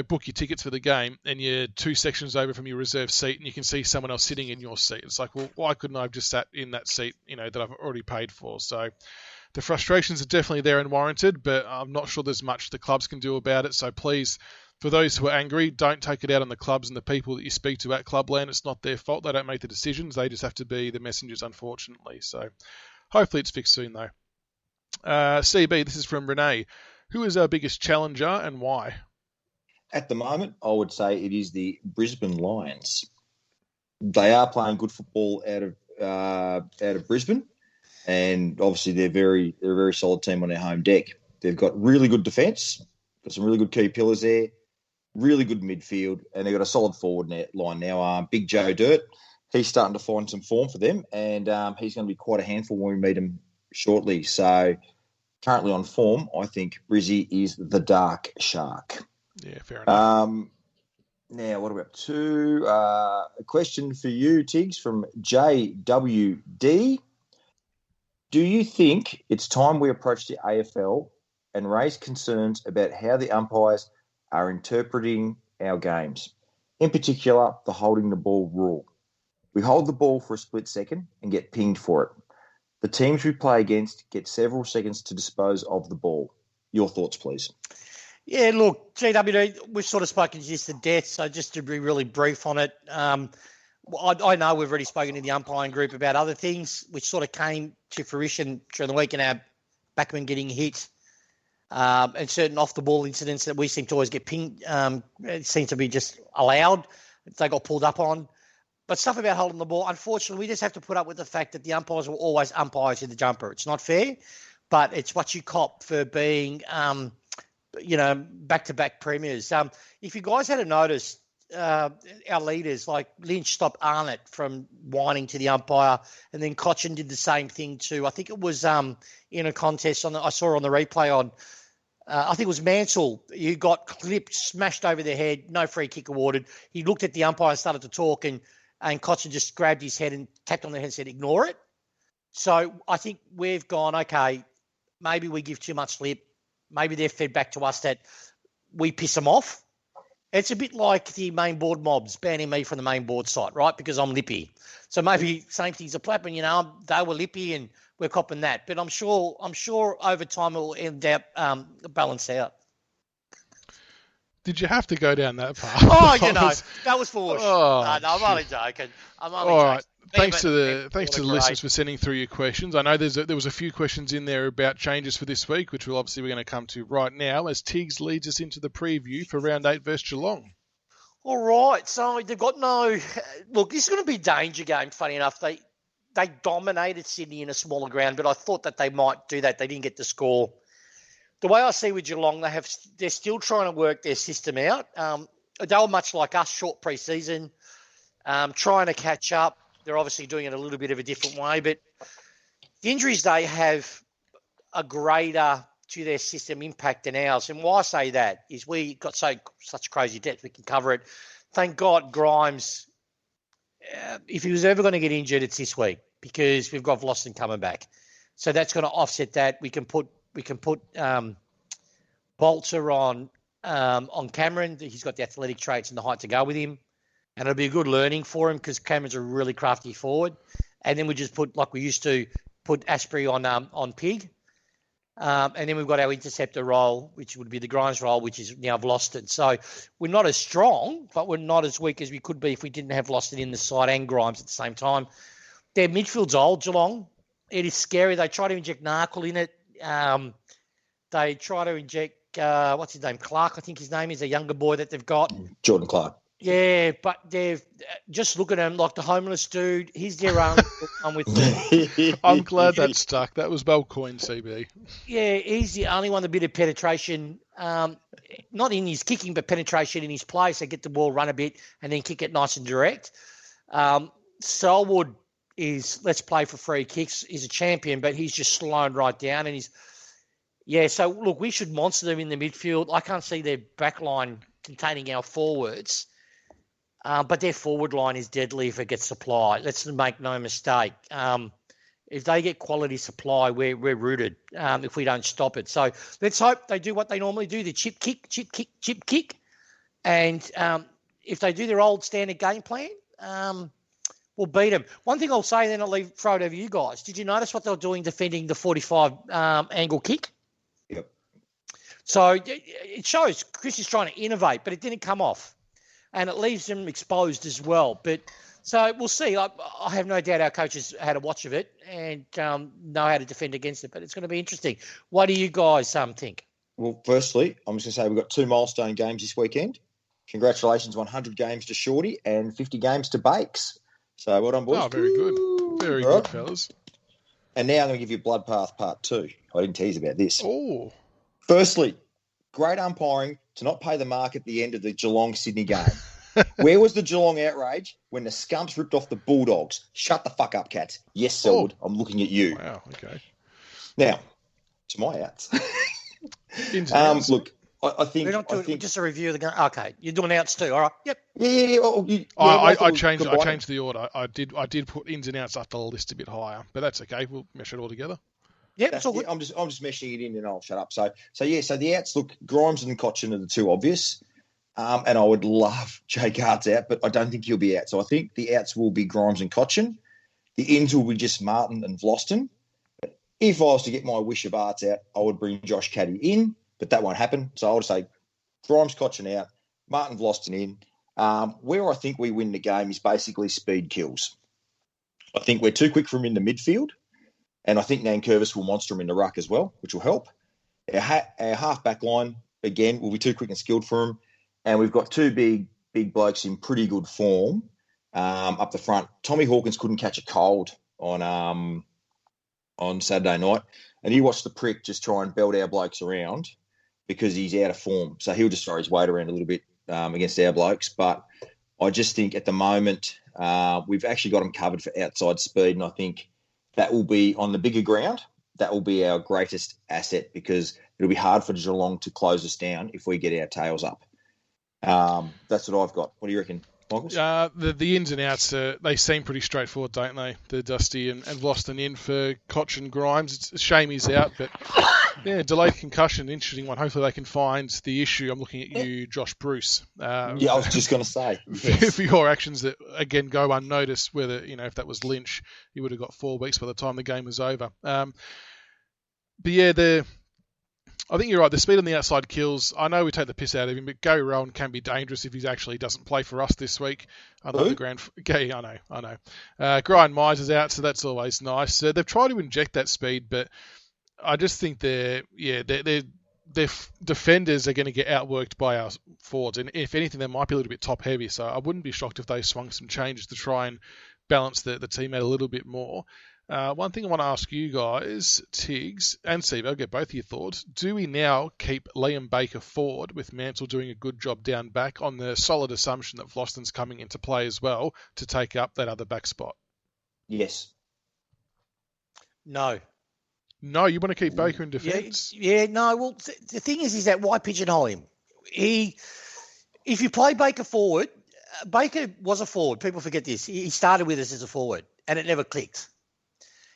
book your tickets for the game, and you're 2 sections over from your reserve seat, and you can see someone else sitting in your seat. It's like, well, why couldn't I have just sat in that seat, that I've already paid for? So the frustrations are definitely there and warranted, but I'm not sure there's much the clubs can do about it. So please, for those who are angry, don't take it out on the clubs and the people that you speak to at Clubland. It's not their fault. They don't make the decisions. They just have to be the messengers, unfortunately. So hopefully it's fixed soon, though. CB, this is from Renee. Who is our biggest challenger and why? At the moment, I would say it is the Brisbane Lions. They are playing good football out of Brisbane, and obviously they're a very solid team on their home deck. They've got really good defence, got some really good key pillars there, really good midfield, and they've got a solid forward line now. Big Joe Dirt, he's starting to find some form for them, and he's going to be quite a handful when we meet him shortly. So currently on form, I think Brizzy is the dark shark. Yeah, fair enough. Now, what are we up to? A question for you, Tiggs, from JWD. Do you think it's time we approach the AFL and raise concerns about how the umpires are interpreting our games? In particular, the holding the ball rule. We hold the ball for a split second and get pinged for it. The teams we play against get several seconds to dispose of the ball. Your thoughts, please. Yeah, look, GWD, we've sort of spoken to this to death, so just to be really brief on it, I know we've already spoken to the umpiring group about other things which sort of came to fruition during the week in our backman getting hit and certain off-the-ball incidents that we seem to always get pinged, seem to be just allowed. They got pulled up on. But stuff about holding the ball, unfortunately, we just have to put up with the fact that the umpires will always umpire to the jumper. It's not fair, but it's what you cop for being, back-to-back premiers. If you guys had noticed, our leaders like Lynch stopped Arnott from whining to the umpire, and then Cochin did the same thing too. I think it was in a contest I saw on the replay on. I think it was Mansell. You got clipped, smashed over the head, no free kick awarded. He looked at the umpire and started to talk, and Cochin just grabbed his head and tapped on the head and said, "Ignore it." So I think we've gone, okay, maybe we give too much slip. Maybe they're fed back to us that we piss them off. It's a bit like the main board mobs banning me from the main board site, right? Because I'm lippy. So maybe same things are happening. They were lippy and we're copping that. But I'm sure over time it will end up balance out. Did you have to go down that path? Oh, that was foolish. Oh, no, I'm only joking. All right. Thanks to the listeners for sending through your questions. I know there was a few questions in there about changes for this week, which we're going to come to right now as Tiggs leads us into the preview for round 8 versus Geelong. All right. So they've got no – look, this is going to be a danger game, funny enough. They dominated Sydney in a smaller ground, but I thought that they might do that. They didn't get the score. The way I see with Geelong, they're still trying to work their system out. They were much like us, short pre-season, trying to catch up. They're obviously doing it a little bit of a different way, but the injuries they have are greater to their system impact than ours. And why I say that is we got such crazy depth, we can cover it. Thank God Grimes, if he was ever going to get injured, it's this week because we've got Vlosten coming back. So that's going to offset that. We can put Bolter on Cameron. He's got the athletic traits and the height to go with him. And it'll be a good learning for him because Cameron's a really crafty forward. And then we just put, like we used to, put Asprey on Pig. And then we've got our interceptor role, which would be the Grimes role, which is now Vlosten. So we're not as strong, but we're not as weak as we could be if we didn't have Vlosten in the side and Grimes at the same time. Their midfield's old, Geelong. It is scary. They try to inject Narkle in it. They try to inject, what's his name, Clark, I think his name is, a younger boy that they've got. Jordan Clark. Yeah, but they've just look at him like the homeless dude. He's their own. I'm glad that stuck. That was well coined, CB. Yeah, he's the only one with a bit of penetration, not in his kicking, but penetration in his play. So get the ball, run a bit, and then kick it nice and direct. Selwood is let's play for free kicks. He's a champion, but he's just slowing right down. And so look, we should monster them in the midfield. I can't see their back line containing our forwards. But their forward line is deadly if it gets supply. Let's make no mistake. If they get quality supply, we're rooted if we don't stop it. So let's hope they do what they normally do, the chip kick. And if they do their old standard game plan, we'll beat them. One thing I'll say, then I'll throw it over you guys. Did you notice what they were doing defending the 45 angle kick? Yep. So it shows Chris is trying to innovate, but it didn't come off. And it leaves them exposed as well. But so we'll see. I have no doubt our coaches had a watch of it and know how to defend against it. But it's going to be interesting. What do you guys think? Well, firstly, I'm just going to say we've got 2 milestone games this weekend. Congratulations, 100 games to Shorty and 50 games to Bakes. So well done, boys. Oh, very good. Very good, fellas. And now I'm going to give you Bloodbath Part 2. I didn't tease about this. Oh. Firstly, great umpiring to not pay the mark at the end of the Geelong-Sydney game. Where was the Geelong outrage when the Scumps ripped off the Bulldogs? Shut the fuck up, cats. Yes, Selwood, I'm looking at you. Wow, okay. Now, to my outs. Look, I think... We're not doing just a review of the game. Okay, you're doing outs too, all right? Yep. Yeah. I changed the order. I did put ins and outs up the list a bit higher, but that's okay. We'll mesh it all together. Yeah, it's all good. I'm just meshing it in and I'll shut up. So the outs, look, Grimes and Cochin are the 2 obvious. And I would love Jake Hart's out, but I don't think he'll be out. So I think the outs will be Grimes and Cochin. The ins will be just Martin and Vlosten. If I was to get my wish of Arts out, I would bring Josh Caddy in, but that won't happen. So I would say Grimes, Cochin out, Martin, Vlosten in. Where I think we win the game is basically speed kills. I think we're too quick for him in the midfield, and I think Nankervis will monster him in the ruck as well, which will help. Our half-back line, again, will be too quick and skilled for him. And we've got 2 big blokes in pretty good form up the front. Tommy Hawkins couldn't catch a cold on Saturday night, and he watched the prick just try and belt our blokes around because he's out of form. So he'll just throw his weight around a little bit against our blokes. But I just think at the moment we've actually got him covered for outside speed, and I think that will be on the bigger ground. That will be our greatest asset because it'll be hard for Geelong to close us down if we get our tails up. That's what I've got. What do you reckon, Michael? The ins and outs, they seem pretty straightforward, don't they? The Dusty and Vlosten in for Koch and Grimes. It's a shame he's out, but yeah, delayed concussion, interesting one. Hopefully they can find the issue. I'm looking at you, Josh Bruce. I was just going to say. For your actions that, again, go unnoticed, whether, if that was Lynch, he would have got 4 weeks by the time the game was over. But yeah, I think you're right. The speed on the outside kills. I know we take the piss out of him, but Gary Rowan can be dangerous if he actually doesn't play for us this week. I know. Brian Myers is out, so that's always nice. They've tried to inject that speed, but I just think their defenders are going to get outworked by our forwards, and if anything, they might be a little bit top heavy. So I wouldn't be shocked if they swung some changes to try and balance the team out a little bit more. One thing I want to ask you guys, Tiggs and Steve, I'll get both of your thoughts. Do we now keep Liam Baker forward with Mansell doing a good job down back on the solid assumption that Vlosten's coming into play as well to take up that other back spot? Yes. No. No, you want to keep Baker in defence? No. Well, the thing is that why pigeonhole him? If you play Baker forward, Baker was a forward. People forget this. He started with us as a forward, and it never clicked.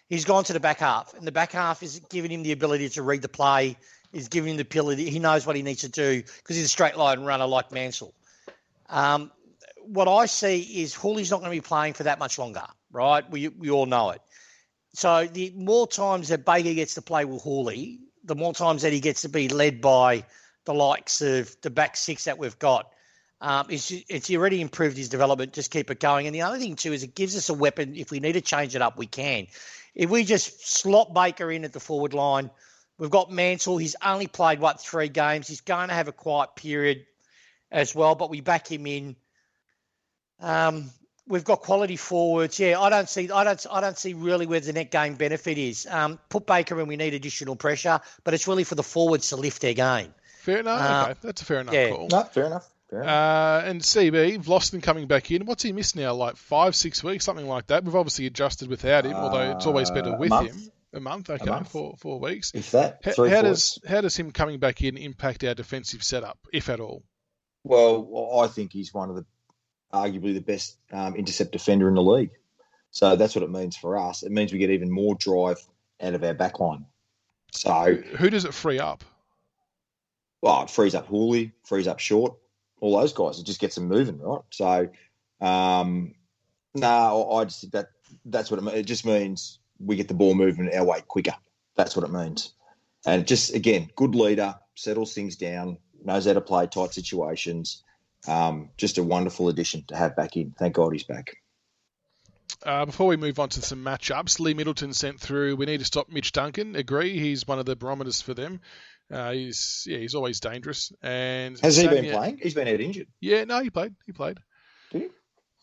He's gone to the back half, and the back half is giving him the ability to read the play, is giving him the ability. He knows what he needs to do because he's a straight line runner like Mansell. What I see is Hooley's not going to be playing for that much longer, right? We all know it. So the more times that Baker gets to play with Hooley, the more times that he gets to be led by the likes of the back six that we've got. It's already improved his development. Just keep it going. And the other thing, too, is it gives us a weapon. If we need to change it up, we can. If we just slot Baker in at the forward line, we've got Mansell. He's only played, 3 games. He's going to have a quiet period as well, but we back him in. We've got quality forwards. Yeah, I don't see really where the net game benefit is. Put Baker in, we need additional pressure, but it's really for the forwards to lift their game. Fair enough. Okay, that's a fair enough call. No, fair enough. And CB, Vlosten coming back in. What's he missed now? 5-6 weeks, something like that. We've obviously adjusted without him, although it's always better with him. A month, okay, 4 weeks. If that, how does him coming back in impact our defensive setup, if at all? Well, I think he's one of arguably the best intercept defender in the league. So that's what it means for us. It means we get even more drive out of our back line. So who does it free up? Well, it frees up Hooley, frees up Short, all those guys. It just gets them moving, right? So, I just think that's what it means. It just means we get the ball moving our way quicker. That's what it means. And just, again, good leader, settles things down, knows how to play tight situations. Just a wonderful addition to have back in. Thank God he's back. Before we move on to some matchups, Lee Middleton sent through, we need to stop Mitch Duncan. Agree, he's one of the barometers for them. He's always dangerous. And has he been playing? He's been out injured. Yeah, no, he played. Did he?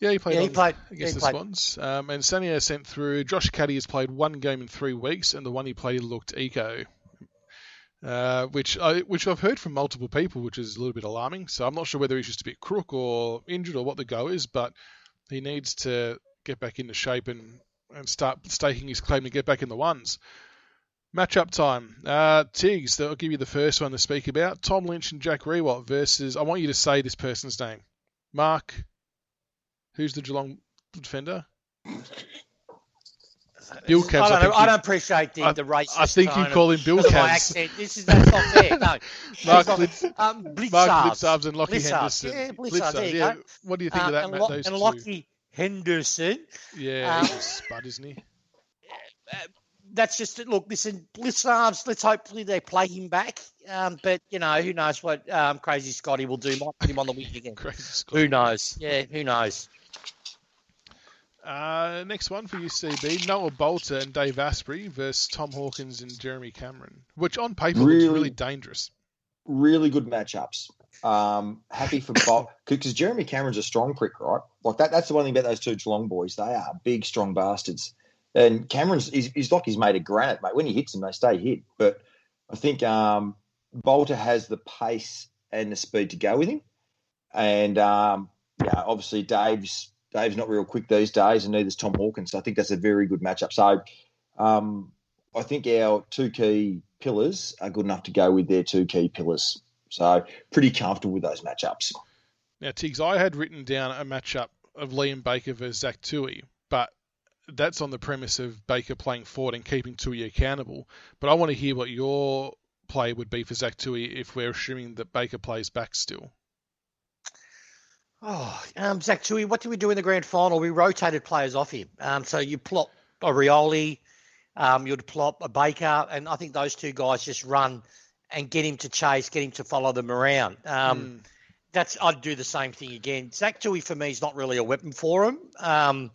Yeah, he played. Against the Swans. And Sania sent through, Josh Caddy has played 1 game in 3 weeks, and the one he played looked eco. Which I've heard from multiple people, which is a little bit alarming. So I'm not sure whether he's just a bit crook or injured or what the go is, but he needs to get back into shape and start staking his claim to get back in the ones. Matchup time. Tiggs, I'll give you the first one to speak about. Tom Lynch and Jack Rewalt versus, I want you to say this person's name. Mark, who's the Geelong defender? Bill Cabs. I don't appreciate the racist I think you call him Bill Cabs. That's not fair. No. Mark Blitzarves and Lockie Henderson. Yeah, Blitzarves. Yeah. What do you think of that, Matt? Those and two? Lockie Henderson. Yeah, he's a spud, isn't he? That's just it. Look, listen, Blitzarves, let's hopefully they play him back. But, who knows what Crazy Scotty will do. Might put him on the wing again. Who knows? Yeah, who knows? Next one for you, CB. Noah Bolter and Dave Asprey versus Tom Hawkins and Jeremy Cameron, which on paper looks really dangerous. really good matchups. Happy for Bolt because Jeremy Cameron's a strong prick, right? Like that's the one thing about those two Geelong boys. They are big, strong bastards. And Cameron's he's like he's made of granite, mate. When he hits them, they stay hit. But I think Bolter has the pace and the speed to go with him. And obviously Dave's not real quick these days, and neither's Tom Hawkins. So I think that's a very good matchup. So I think our two key pillars are good enough to go with their two key pillars. So pretty comfortable with those matchups. Now, Tiggs, I had written down a matchup of Liam Baker versus Zach Tui, but that's on the premise of Baker playing forward and keeping Tui accountable. But I want to hear what your play would be for Zach Tui if we're assuming that Baker plays back still. Zach Tui, what did we do in the grand final? We rotated players off him. So you plop a Rioli, you'd plop a Baker, and I think those two guys just run and get him to chase, get him to follow them around. I'd do the same thing again. Zach Tui for me is not really a weapon for him.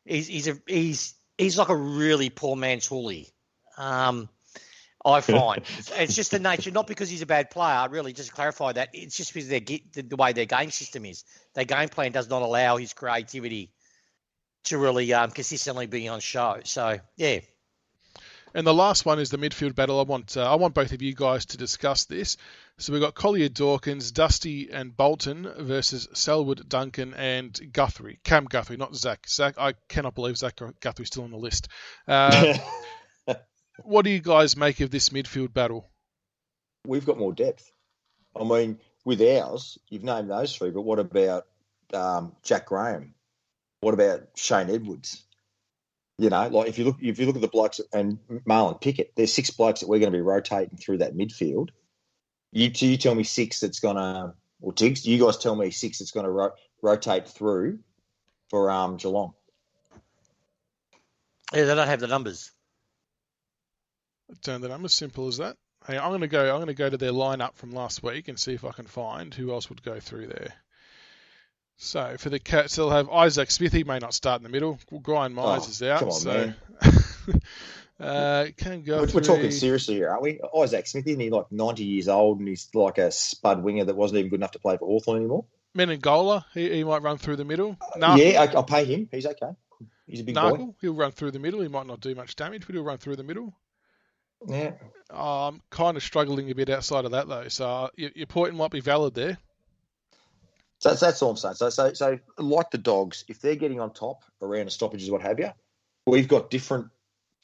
He's like a really poor man's Hooli. I find it's just the nature, not because he's a bad player. Really, just to clarify that, it's just because the way their game system is. Their game plan does not allow his creativity to really consistently be on show. So yeah. And the last one is the midfield battle. I want both of you guys to discuss this. So we've got Collier Dawkins, Dusty and Bolton versus Selwood, Duncan and Guthrie. Cam Guthrie, not Zach. I cannot believe Zach Guthrie's still on the list. What do you guys make of this midfield battle? We've got more depth. I mean, with ours, you've named those three, but what about Jack Graham? What about Shane Edwards? You know, like if you look at the blokes and Marlon Pickett, there's 6 blokes that we're going to be rotating through that midfield. You tell me 6 that's going to, or Tiggs, you guys tell me 6 that's going to rotate through for Geelong. Yeah, they don't have the numbers. Turn the numbers, simple as that. Hey, I'm going to go to their lineup from last week and see if I can find who else would go through there. So for the Cats, they'll have Isaac Smith. He may not start in the middle. Brian Myers is out. Come on, man. Can go. We're talking seriously here, aren't we? Isaac Smith, isn't he like 90 years old and he's like a spud winger that wasn't even good enough to play for Hawthorn anymore? Menengola, he might run through the middle. Yeah, I'll pay him. He's okay. He's a big boy. He'll run through the middle. He might not do much damage, but he'll run through the middle. Yeah. I'm kind of struggling a bit outside of that, though. So your point might be valid there. So that's all I'm saying. So like the Dogs, if they're getting on top around the stoppages, what have you, we've got different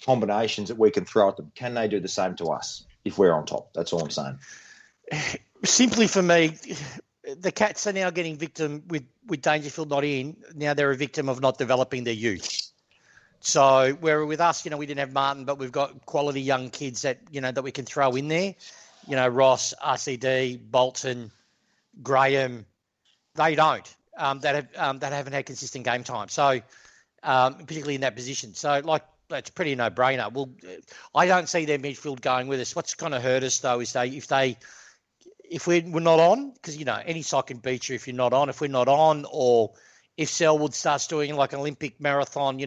combinations that we can throw at them. Can they do the same to us if we're on top? That's all I'm saying. Simply for me, the Cats are now getting victim with Dangerfield not in. Now they're a victim of not developing their youth. So where with us, we didn't have Martin, but we've got quality young kids that we can throw in there. Ross, RCD, Bolton, Graham. They don't. That haven't had consistent game time. So particularly in that position. So that's pretty no-brainer. Well, I don't see their midfield going with us. What's going to hurt us though is if we're not on, because any side can beat you if you're not on. If we're not on, or if Selwood starts doing like an Olympic marathon,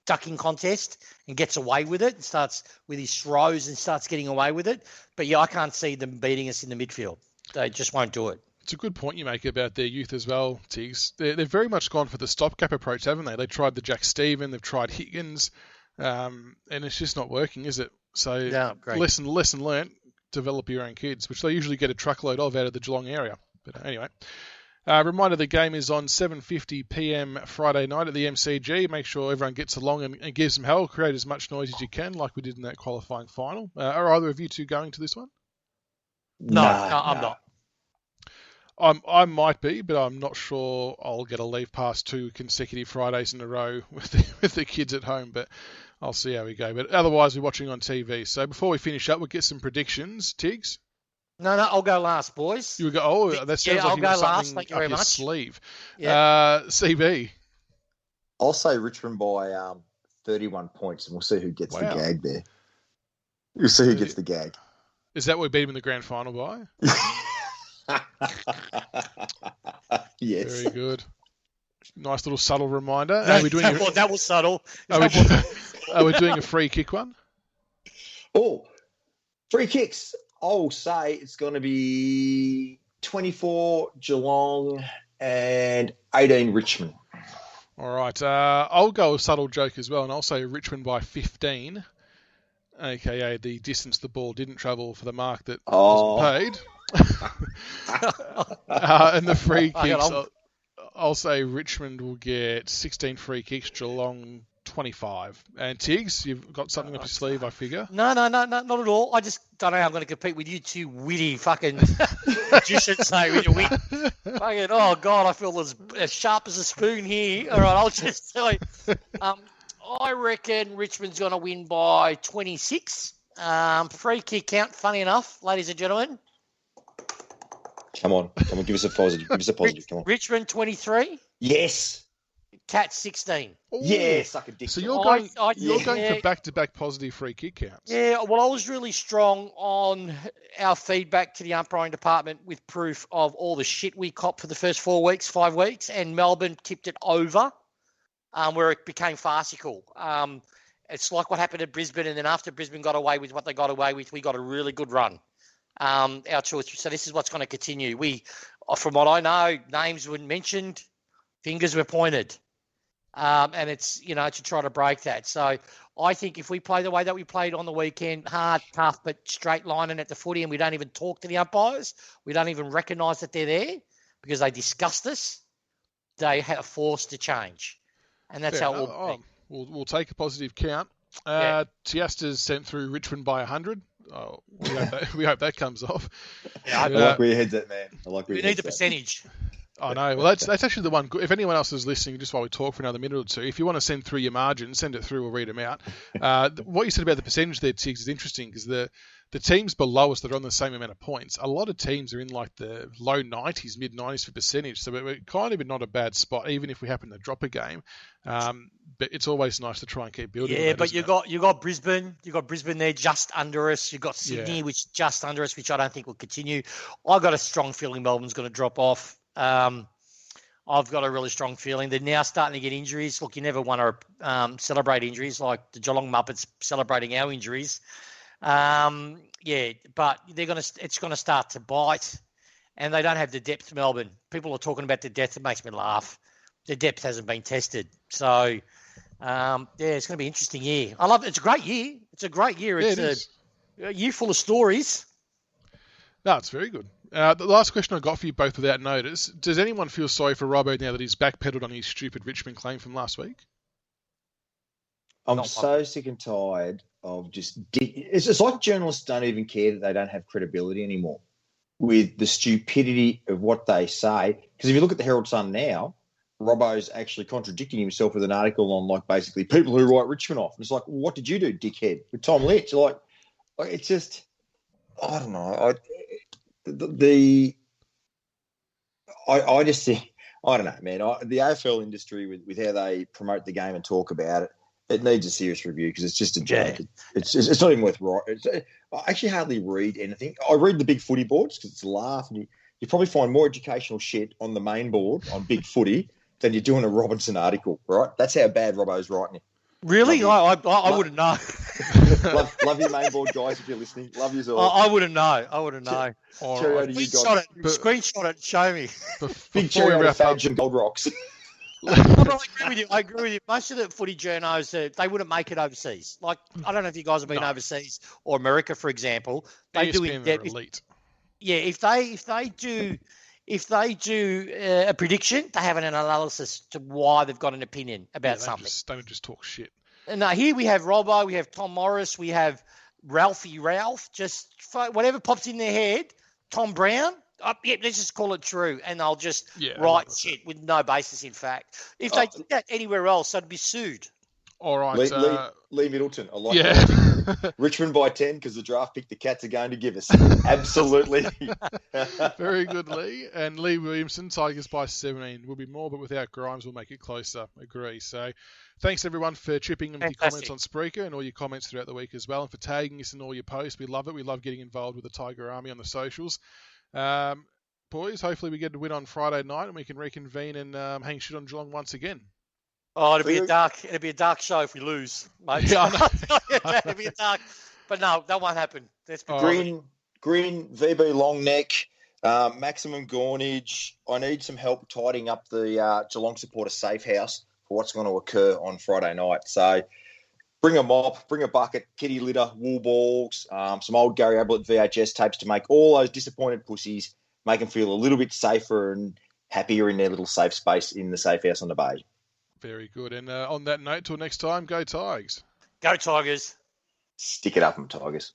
ducking contest and gets away with it and starts with his throws and starts getting away with it. But yeah, I can't see them beating us in the midfield. They just won't do it. It's a good point you make about their youth as well, Tiggs. They've very much gone for the stopgap approach, haven't they? They tried the Jack Stephen, they've tried Higgins, and it's just not working, is it? So yeah, great. lesson learnt, develop your own kids, which they usually get a truckload of out of the Geelong area. But anyway. Reminder, the game is on 7:50 p.m. Friday night at the MCG. Make sure everyone gets along and gives them hell. Create as much noise as you can, like we did in that qualifying final. Are either of you two going to this one? No, I'm not. I might be, but I'm not sure I'll get a leave pass 2 consecutive Fridays in a row with the kids at home, but I'll see how we go. But otherwise, we're watching on TV. So before we finish up, we'll get some predictions. Tiggs? No, I'll go last, boys. You would go, that sounds like I'll you go got last. something Thank you up very your much. sleeve. Yeah. CB? I'll say Richmond by 31 points, and we'll see who gets the gag there. We'll see who gets the gag. Is that what we beat him in the grand final by? Yes. Very good. Nice little subtle reminder. That was subtle. Are we doing a free kick one? Oh, free kicks. I'll say it's going to be 24 Geelong and 18 Richmond. All right. I'll go a subtle joke as well, and I'll say Richmond by 15, a.k.a. the distance the ball didn't travel for the mark that wasn't paid. And the free kicks, I'll say Richmond will get 16 free kicks, Geelong 25. And Tiggs, you've got something up your sleeve, I figure. No, not at all. I just don't know how I'm going to compete with you two witty fucking magicians, mate, with your wit. Fucking, oh, God, I feel as sharp as a spoon here. All right, I'll just tell you. I reckon Richmond's going to win by 26. Free kick count, funny enough, ladies and gentlemen. Come on, give us a positive. Come on. Richmond 23. Yes. Cats 16. Ooh. Yeah, suck a dick. So you're going for back-to-back positive free kick counts. Yeah, well, I was really strong on our feedback to the umpiring department with proof of all the shit we copped for the first 5 weeks, and Melbourne tipped it over where it became farcical. It's like what happened at Brisbane, and then after Brisbane got away with what they got away with, we got a really good run. Our choice. So this is what's going to continue. We, from what I know, names were mentioned, fingers were pointed. And it's, to try to break that. So I think if we play the way that we played on the weekend, hard, tough, but straight lining at the footy, and we don't even talk to the umpires, we don't even recognise that they're there because they disgust us, they are forced to change. And that's how it will be. We'll take a positive count. Tiasta's sent through Richmond by 100. Oh, we hope that comes off. Yeah, I like where your head's at, man. We need the percentage. I know. Well, that's actually the one. If anyone else is listening, just while we talk for another minute or two, if you want to send through your margins, send it through. We'll read them out. What you said about the percentage there, Tiggs, is interesting because the teams below us that are on the same amount of points, a lot of teams are in like the low 90s, mid 90s for percentage. So we're kind of in not a bad spot, even if we happen to drop a game. But it's always nice to try and keep building. Yeah, but you got Brisbane. You got Brisbane there just under us. You got Sydney, which is just under us, which I don't think will continue. I got a strong feeling Melbourne's going to drop off. I've got a really strong feeling. They're now starting to get injuries. Look, you never want to celebrate injuries like the Geelong Muppets celebrating our injuries. But it's going to start to bite, and they don't have the depth. Melbourne. People are talking about the depth. It makes me laugh. The depth hasn't been tested. So, it's going to be an interesting year. I love it. It's a great year. It's a great year. It's a year full of stories. No, it's very good. The last question I got for you both without notice, does anyone feel sorry for Robbo now that he's backpedaled on his stupid Richmond claim from last week? I'm so sick and tired of just... It's like journalists don't even care that they don't have credibility anymore with the stupidity of what they say. Because if you look at the Herald Sun now, Robbo's actually contradicting himself with an article on, like, basically people who write Richmond off. And it's like, well, what did you do, dickhead, with Tom Litch? Like it's just... I don't know. I just think, I don't know, man. The AFL industry with how they promote the game and talk about it, it needs a serious review because it's just a joke. It's not even worth writing. I actually hardly read anything. I read the BigFooty boards because it's a laugh, and you probably find more educational shit on the main board on BigFooty than you do in a Robinson article, right? That's how bad Robbo's writing it. Really? I wouldn't know. love your main board, guys, if you're listening. Love you all. I wouldn't know. Cheerio to you guys. Screenshot it and show me. Big cheerio to Fadge and Gold Rocks. I agree with you. Most of the footy journos, they wouldn't make it overseas. Like, I don't know if you guys have been overseas or America, for example. They do elite. Yeah, if they do a prediction, they have an analysis to why they've got an opinion about something. Don't just talk shit. And here we have Robbo, we have Tom Morris, we have Ralph, just whatever pops in their head. Tom Brown, let's just call it true, and they'll just write shit with no basis in fact. If they did that anywhere else, they'd be sued. All right. Lee Middleton. I like that. Richmond by 10 because the draft pick the Cats are going to give us. Absolutely. Very good, Lee. And Lee Williamson, Tigers by 17. Will be more, but without Grimes, we'll make it closer. Agree. So thanks, everyone, for chipping in with your comments on Spreaker and all your comments throughout the week as well, and for tagging us in all your posts. We love it. We love getting involved with the Tiger Army on the socials. Boys, hopefully we get to win on Friday night and we can reconvene and hang shit on Geelong once again. Oh, it'll be a dark show if we lose, mate. Yeah, I know. It'll be a dark, but no, that won't happen. Grin, VB long neck, maximum gawnage. I need some help tidying up the Geelong supporter safe house for what's going to occur on Friday night. So bring a mop, bring a bucket, kitty litter, wool balls, some old Gary Ablett VHS tapes to make all those disappointed pussies, make them feel a little bit safer and happier in their little safe space in the safe house on the bay. Very good. And on that note, till next time, go Tigers. Go Tigers. Stick it up, them Tigers.